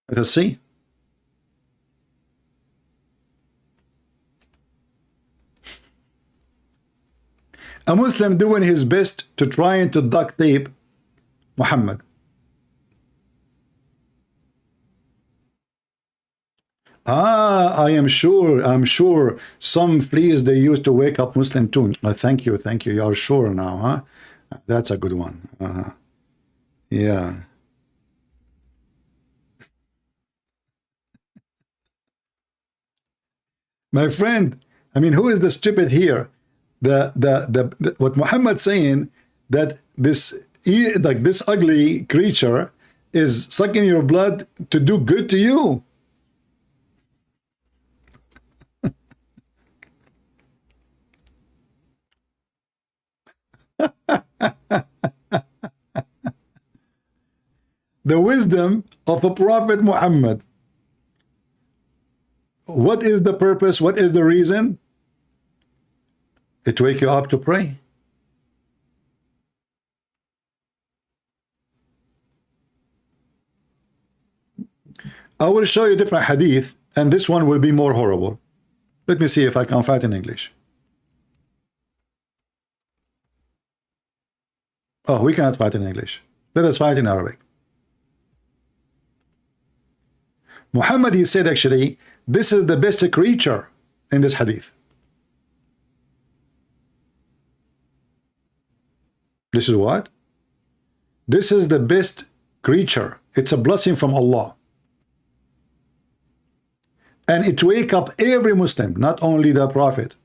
Let us see. A Muslim doing his best to trying to duct tape Muhammad. I am sure some fleas they used to wake up Muslim too. Thank you. You are sure now, huh? That's a good one. Yeah. My friend, I mean, who is the stupid here? What Muhammad saying that this ugly creature is sucking your blood to do good to you. The wisdom of a prophet Muhammad. what is the purpose? What is the reason? It wake you up to pray. I will show you different hadith, and this one will be more horrible. Let me see if I can find it in English. Oh, we cannot find it in English. Let us find it in Arabic. Muhammad, he said actually, this is the best creature in this hadith. This is what? This is the best creature. It's a blessing from Allah. And it wake up every Muslim, not only the Prophet.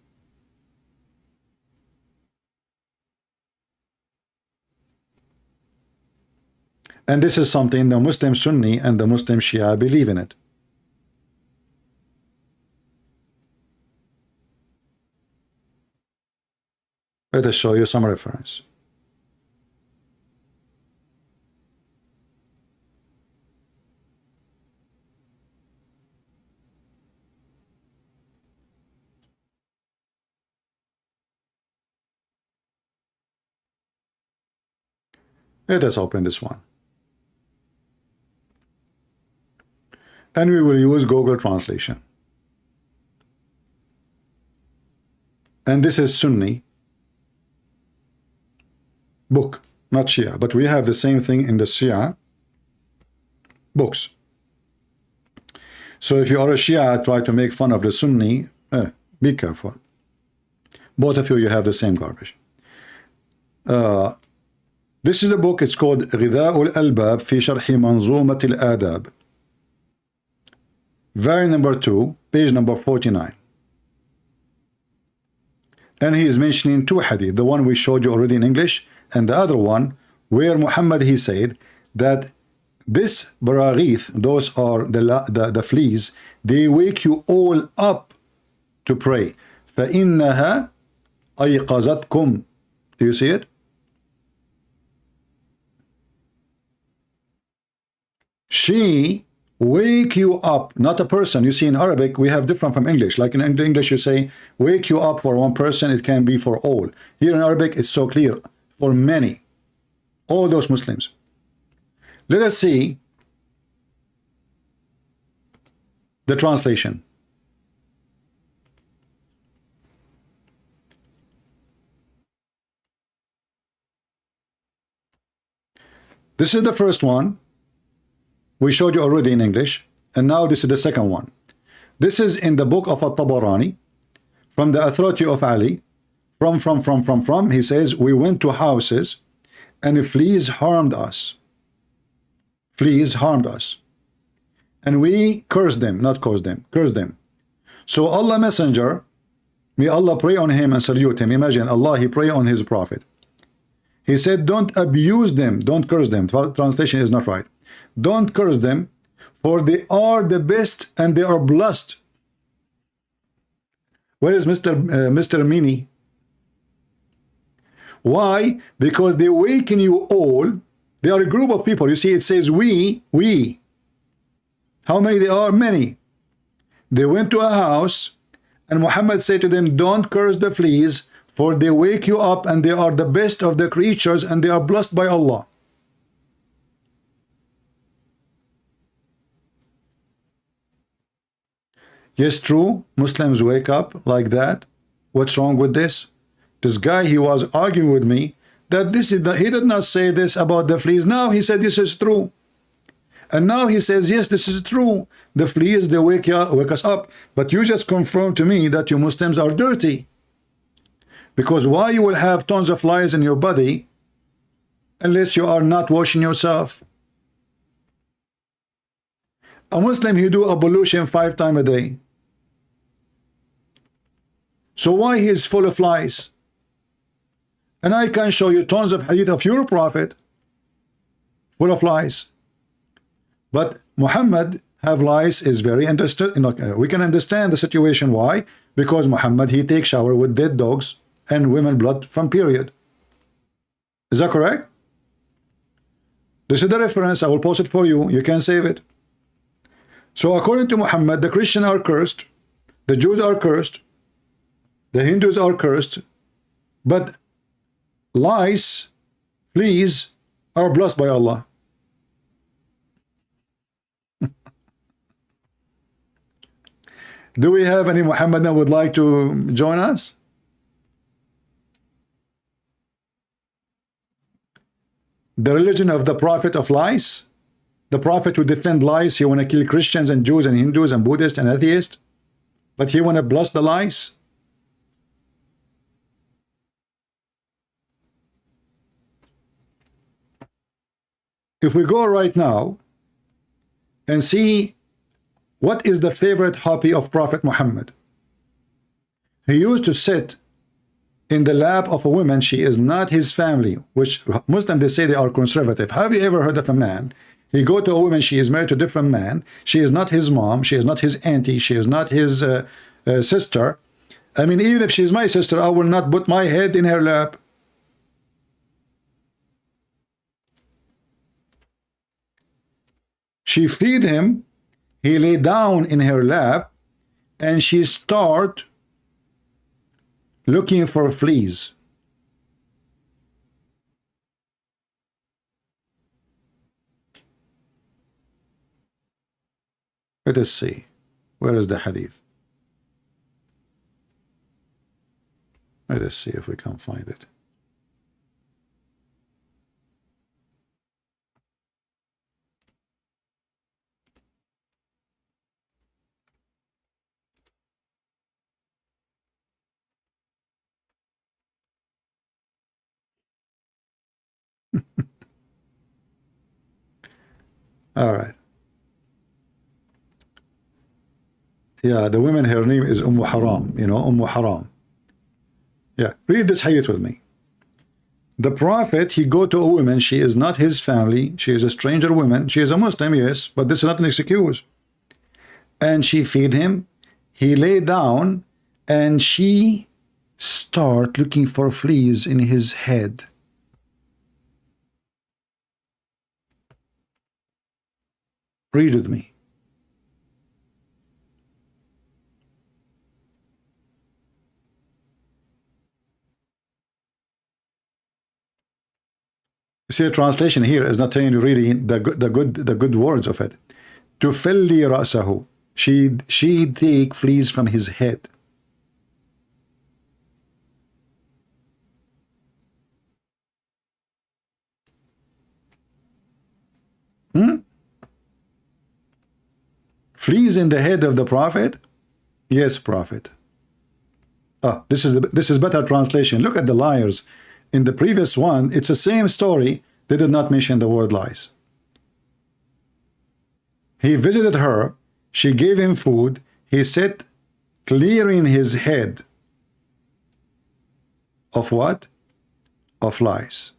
And this is something the Muslim Sunni and the Muslim Shia believe in it. Let us show you some reference. Let us open this one. And we will use Google Translation. And this is Sunni book, not Shia, but we have the same thing in the Shia books. So if you are a Shia, try to make fun of the Sunni, be careful. Both of you have the same garbage. This is a book, it's called غذاء الألباب في شرح منظومة الآداب. Volume number 2, page number 49. And he is mentioning two hadith, the one we showed you already in English, and the other one where Muhammad, he said that this baraghith, those are the fleas, they wake you all up to pray. فَإِنَّهَا أَيْقَظَتْكُمْ. Do you see it? She wake you up, not a person. You see, in Arabic we have different from English. Like in English you say wake you up for one person, it can be for all. Here in Arabic it's so clear, for many, all those Muslims. Let us see the translation. This is the first one. We showed you already in English, and now this is the second one. This is in the book of At-Tabarani, from the authority of Ali, from. He says, we went to houses, and fleas harmed us. Fleas harmed us. And we cursed them, not caused them, cursed them. So Allah Messenger, may Allah pray on him and salute him. Imagine Allah, he pray on his prophet. He said, don't abuse them, don't curse them. Translation is not right. Don't curse them, for they are the best and they are blessed. Where is Mr. Mini? Why? Because they waken you all. They are a group of people. You see, it says we. How many they are? Many. They went to a house, and Muhammad said to them, don't curse the fleas, for they wake you up and they are the best of the creatures and they are blessed by Allah. Yes, true, Muslims wake up like that. What's wrong with this? This guy, he was arguing with me that he did not say this about the fleas. Now he said this is true. And now he says, yes, this is true. The fleas, they wake us up. But you just confirmed to me that you Muslims are dirty. Because why you will have tons of flies in your body unless you are not washing yourself? A Muslim, he do ablution 5 times a day. So why he is full of flies? And I can show you tons of hadith of your prophet full of lice. But Muhammad have lice is very understood. We can understand the situation. Why? Because Muhammad, he takes shower with dead dogs and women blood from period. Is that correct? This is the reference. I will post it for you. You can save it. So according to Muhammad, the Christians are cursed The Jews are cursed. The Hindus are cursed. But lice, fleas, are blessed by Allah. Do we have any Muhammad that would like to join us? The religion of the prophet of lice? The prophet would defend lice. He want to kill Christians and Jews and Hindus and Buddhists and atheists. But he want to bless the lice? If we go right now and see what is the favorite hobby of Prophet Muhammad, he used to sit in the lap of a woman. She is not his family, which Muslims, they say they are conservative. Have you ever heard of a man? He go to a woman, she is married to a different man. She is not his mom. She is not his auntie. She is not his sister. I mean, even if she's my sister, I will not put my head in her lap. She feed him. He lay down in her lap, and she start looking for fleas. Let us see. Where is the hadith? Let us see if we can find it. All right. Yeah, the woman, her name is Haram, you know, Haram. Yeah, read this hadith with me. The Prophet, he go to a woman, she is not his family, she is a stranger woman, she is a Muslim, yes, but this is not an excuse. And she feed him, he lay down, and she start looking for fleas in his head. Read with me. See, a translation here is not telling you really the good words of it. Tufilli ra'sahu. She take fleas from his head. Fleas in the head of the Prophet? Yes, Prophet. Oh, this is better translation. Look at the liars. In the previous one, it's the same story. They did not mention the word lice. He visited her. She gave him food. He sat clearing his head of what? Of lice.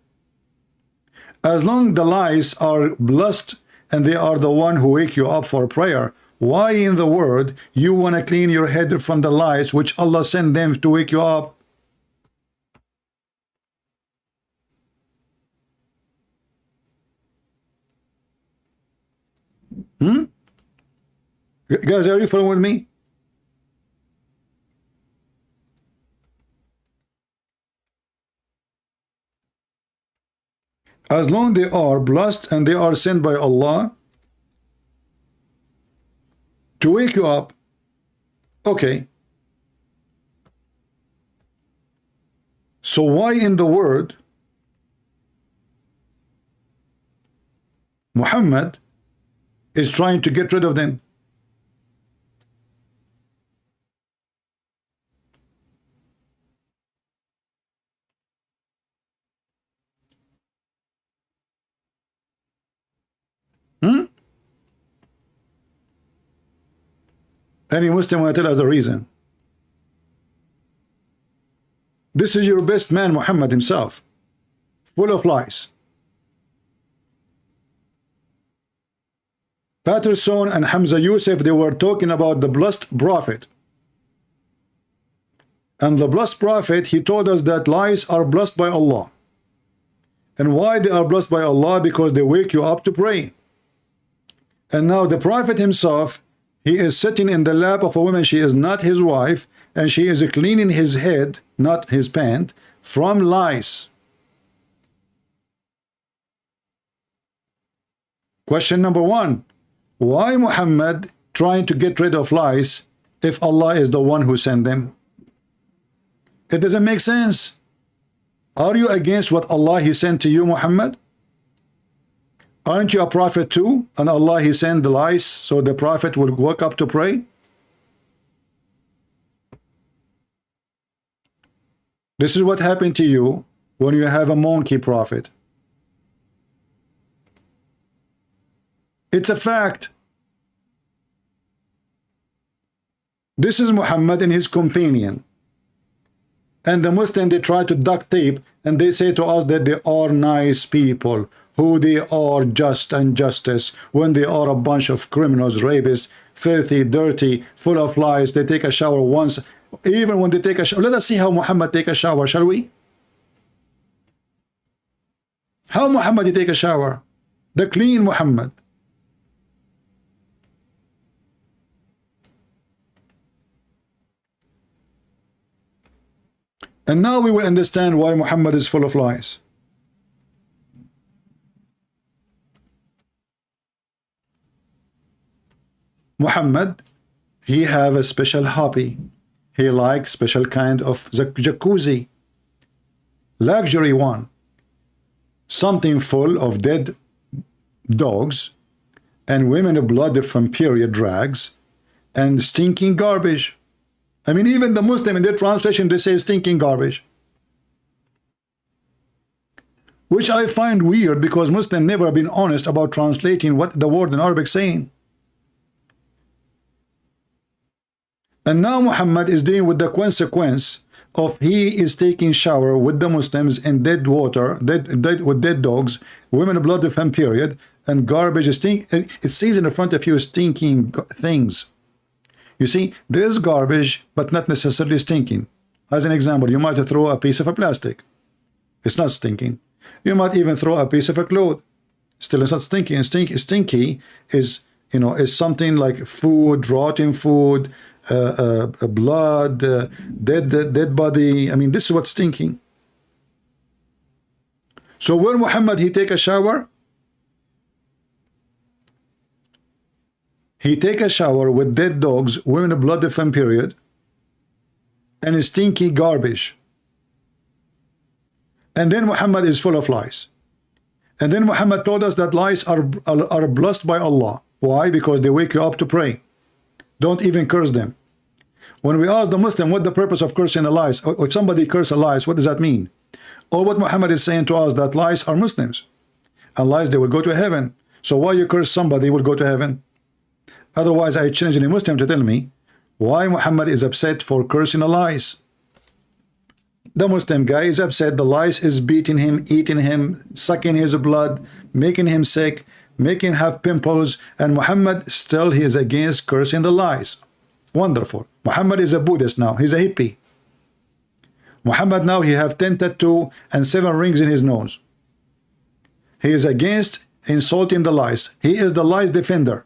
As long the lice are blessed and they are the one who wake you up for prayer, why in the world you want to clean your head from the lice which Allah sent them to wake you up? Guys, are you following with me? As long they are blessed and they are sent by Allah to wake you up, okay. So why in the word Muhammad is trying to get rid of them? Any Muslim will tell us the reason. This is your best man, Muhammad himself, full of lies. Patterson and Hamza Yusuf, they were talking about the blessed prophet. And the blessed prophet, he told us that lies are blessed by Allah. And why they are blessed by Allah? Because they wake you up to pray. And now the prophet himself, He is sitting in the lap of a woman. She is not his wife, and she is cleaning his head, not his pant, from lice. Question number one, why Muhammad trying to get rid of lice if Allah is the one who sent them? It doesn't make sense. Are you against what Allah He sent to you, Muhammad? Aren't you a prophet too? And Allah He sent the lice so the prophet will wake up to pray? This is what happened to you when you have a monkey prophet. It's a fact. This is Muhammad and his companion. And the Muslims, they try to duct tape and they say to us that they are nice people, who they are just and justice, when they are a bunch of criminals, rapists, filthy, dirty, full of lies. They take a shower once, even when they take a shower. Let us see how Muhammad take a shower, shall we? How Muhammad take a shower? The clean Muhammad. And now we will understand why Muhammad is full of lies. Muhammad, he have a special hobby. He likes special kind of jacuzzi. Luxury one. Something full of dead dogs and women blood from period drags and stinking garbage. I mean, even the Muslim in their translation, they say stinking garbage. Which I find weird because Muslims never have been honest about translating what the word in Arabic saying. And now Muhammad is dealing with the consequence of he is taking shower with the Muslims in dead water, with dead dogs, women blood from period, and garbage stink. It says in the front of you stinking things. You see, there is garbage, but not necessarily stinking. As an example, you might throw a piece of a plastic. It's not stinking. You might even throw a piece of a cloth. Still, it's not stinking. Stinky is, you know, is something like food, rotten food, blood, dead body. I mean, this is what's stinking. So when Muhammad he take a shower, he take a shower with dead dogs, women blood from period, and stinky garbage. And then Muhammad is full of lies. And then Muhammad told us that lies are blessed by Allah. Why? Because they wake you up to pray. Don't even curse them. When we ask the Muslim what the purpose of cursing a lies, or somebody curse a lies, what does that mean? Or what Muhammad is saying to us that lies are Muslims. And lies, they will go to heaven. So why you curse somebody will go to heaven? Otherwise, I challenge any Muslim to tell me why Muhammad is upset for cursing a lies. The Muslim guy is upset. The lice is beating him, eating him, sucking his blood, making him sick, making him have pimples. And Muhammad still he is against cursing the lies. Wonderful. Muhammad is a Buddhist now. He's a hippie. Muhammad now he have 10 tattoos and 7 rings in his nose. He is against insulting the lies. He is the lies defender.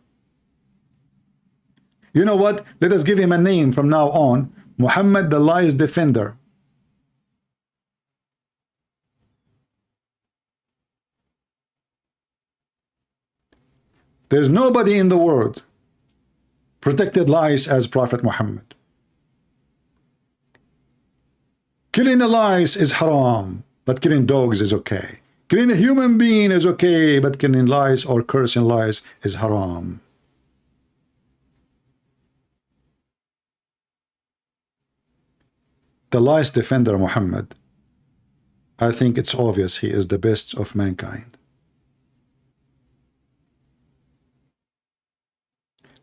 You know what? Let us give him a name from now on. Muhammad the lies defender. There's nobody in the world protected lies as Prophet Muhammad. Killing a lice is haram, but killing dogs is okay. Killing a human being is okay, but killing lies or cursing lies is haram. The lies defender Muhammad, I think it's obvious he is the best of mankind.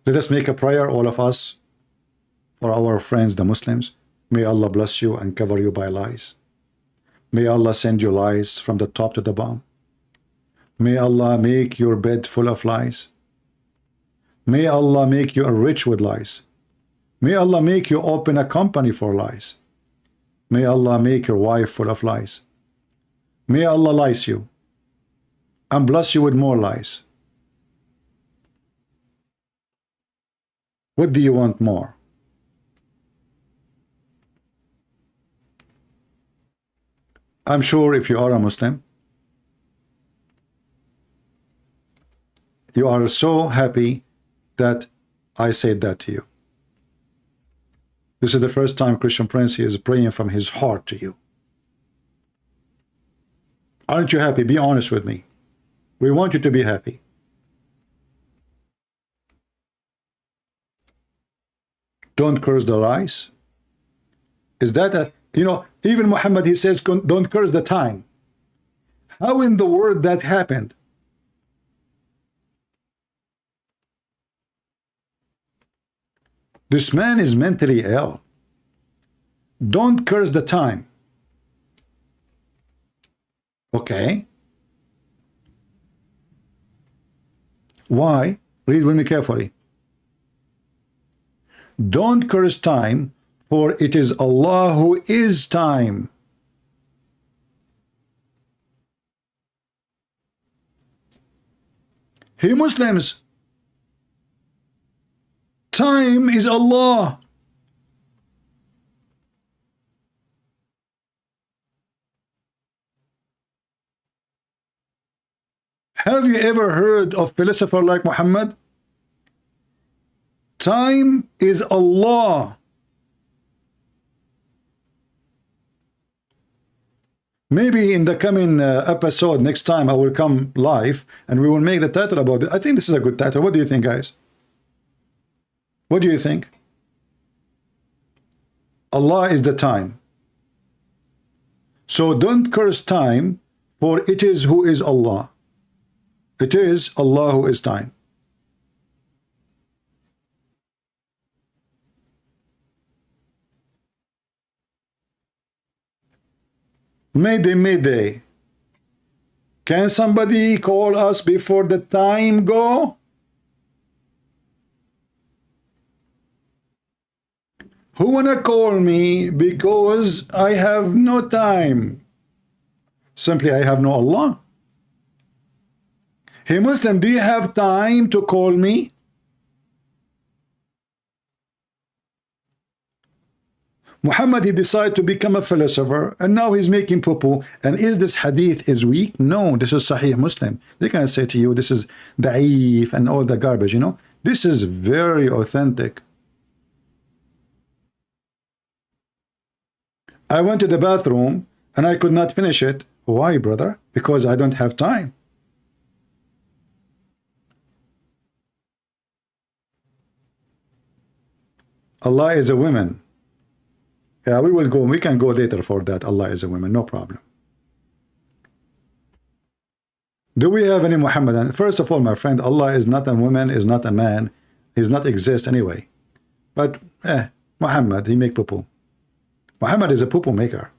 Let us make a prayer, all of us, for our friends, the Muslims. May Allah bless you and cover you by lies. May Allah send you lies from the top to the bottom. May Allah make your bed full of lies. May Allah make you rich with lies. May Allah make you open a company for lies. May Allah make your wife full of lies. May Allah lice you and bless you with more lies. What do you want more? I'm sure if you are a Muslim, you are so happy that I said that to you. This is the first time Christian Prince is praying from his heart to you. Aren't you happy? Be honest with me. We want you to be happy. Don't curse the lice. Is that a, you know, even Muhammad, he says, don't curse the time. How in the world that happened? This man is mentally ill. Don't curse the time. Okay. Why? Read with me carefully. Don't curse time, for it is Allah who is time. Hey Muslims, time is Allah. Have you ever heard of philosopher like Muhammad? Time is Allah. Maybe in the coming episode, next time I will come live and we will make the title about it. I think this is a good title. What do you think, guys? What do you think? Allah is the time. So don't curse time, for it is who is Allah. It is Allah who is time. Mayday, mayday. Can somebody call us before the time go? Who wanna call me because I have no time? Simply, I have no Allah. Hey Muslim, do you have time to call me? Muhammad, he decided to become a philosopher, and now he's making poo-poo. And is this hadith is weak? No, this is Sahih Muslim. They can say to you, this is da'if and all the garbage, you know. This is very authentic. I went to the bathroom, and I could not finish it. Why, brother? Because I don't have time. Allah is a woman. Yeah, we can go later for that. Allah is a woman, no problem. Do we have any Muhammadan? First of all, my friend, Allah is not a woman, is not a man, He's not exist anyway. But Muhammad, he make poo-poo. Muhammad is a poo-poo maker.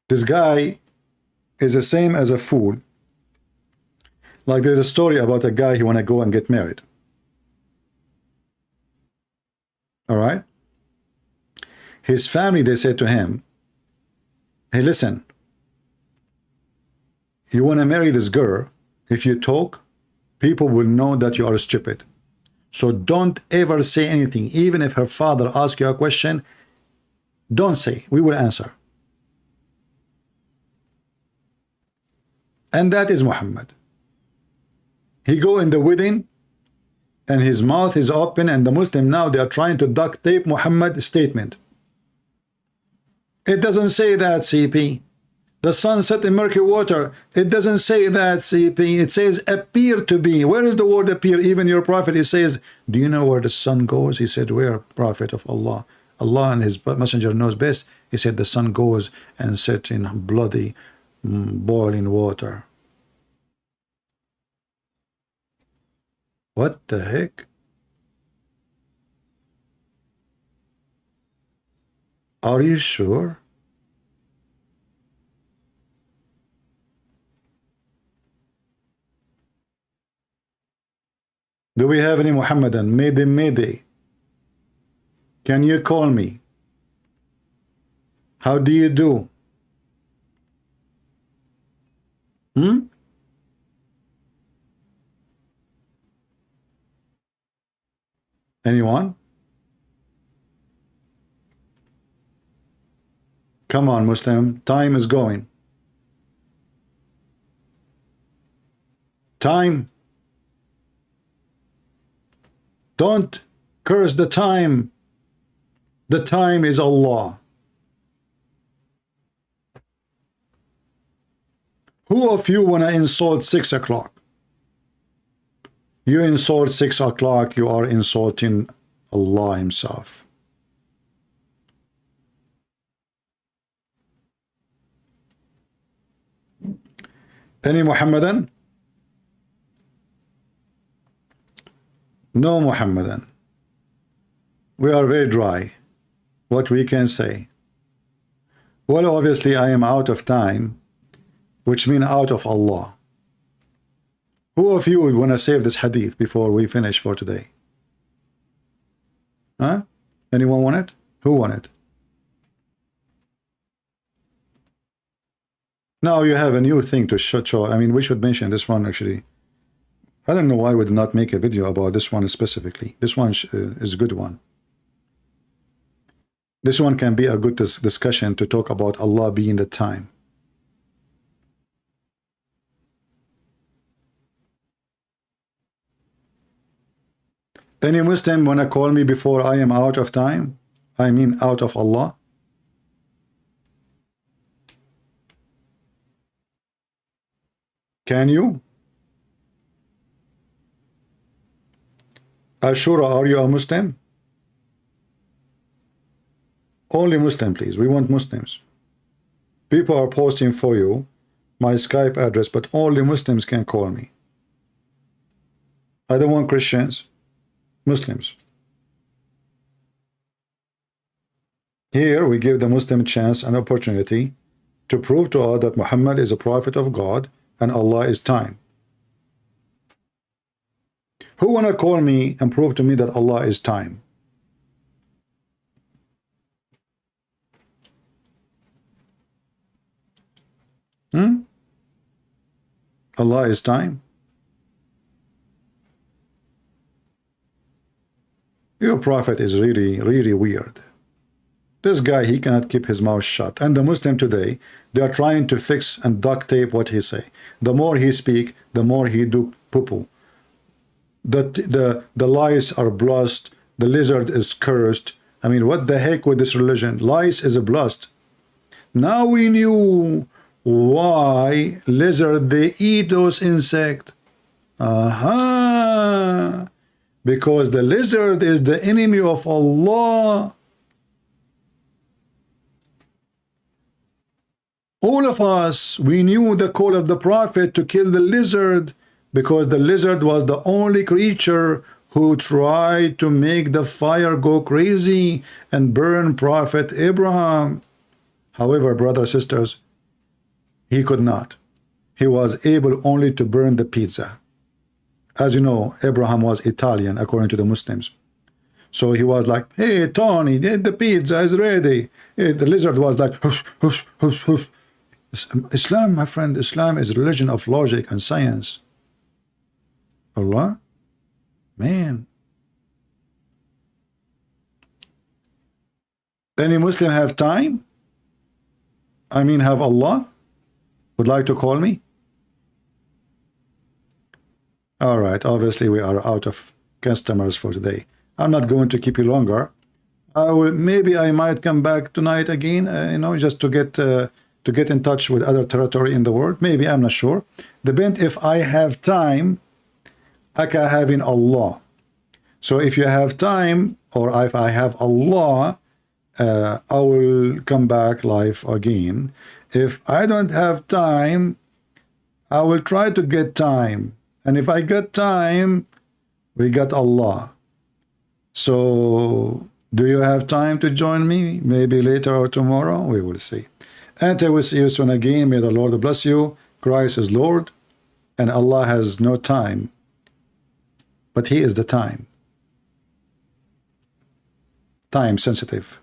This guy is the same as a fool. Like there's a story about a guy, he want to go and get married. All right? His family, they said to him, hey, listen, you want to marry this girl, if you talk, people will know that you are stupid. So don't ever say anything. Even if her father asks you a question, don't say, we will answer. And that is Muhammad. He go in the wedding, and his mouth is open, and the Muslim now, they are trying to duct tape Muhammad's statement. It doesn't say that, CP. The sun set in murky water. It doesn't say that, CP. It says appear to be. Where is the word appear? Even your prophet, he says, do you know where the sun goes? He said, where, prophet of Allah? Allah and his messenger knows best. He said, the sun goes and sets in bloody, boiling water. What the heck? Are you sure? Do we have any Muhammadan? Mayday, mayday. Can you call me? How do you do? Anyone? Come on, Muslim. Time is going. Time. Don't curse the time. The time is Allah. Who of you want to insult 6 o'clock? You insult 6 o'clock, you are insulting Allah himself. Any Muhammadan? No Muhammadan. We are very dry. What we can say? Well, obviously I am out of time, which means out of Allah. Who of you would want to save this hadith before we finish for today? Huh? Anyone want it? Who want it? Now you have a new thing to show. I mean, we should mention this one actually. I don't know why we did not make a video about this one specifically. This one is a good one. This one can be a good discussion to talk about Allah being the time. Any Muslim want to call me before I am out of time? I mean out of Allah? Can you? Ashura, are you a Muslim? Only Muslim, please. We want Muslims. People are posting for you my Skype address, but only Muslims can call me. I don't want Christians. Muslims. Here we give the Muslim chance and opportunity to prove to us that Muhammad is a prophet of God and Allah is time. Who want to call me and prove to me that Allah is time? Allah is time? Your prophet is really, really weird. This guy, he cannot keep his mouth shut. And the Muslim today, they are trying to fix and duct tape what he say. The more he speak, the more he do poo-poo. The lice are blessed. The lizard is cursed. I mean, what the heck with this religion? Lice is blessed. Now we knew why lizard, they eat those insects. Aha! Because the lizard is the enemy of Allah. All of us, we knew the call of the prophet to kill the lizard because the lizard was the only creature who tried to make the fire go crazy and burn Prophet Abraham. However, brothers and sisters, he could not. He was able only to burn the pizza. As you know, Abraham was Italian, according to the Muslims. So he was like, hey, Tony, the pizza is ready. The lizard was like, hush, hush, hush, hush. Islam, my friend, Islam is a religion of logic and science. Allah? Man. Any Muslim have time? I mean, have Allah? Would like to call me? All right, obviously we are out of customers for today. I'm not going to keep you longer. Maybe I might come back tonight again, you know, just to get in touch with other territory in the world. Maybe, I'm not sure. Depends if I have time, I can have in Allah. So if you have time, or if I have Allah, I will come back live again. If I don't have time, I will try to get time. And if I get time, we got Allah. So, do you have time to join me? Maybe later or tomorrow? We will see. And I will see you soon again. May the Lord bless you. Christ is Lord, and Allah has no time, but He is the time. Time sensitive.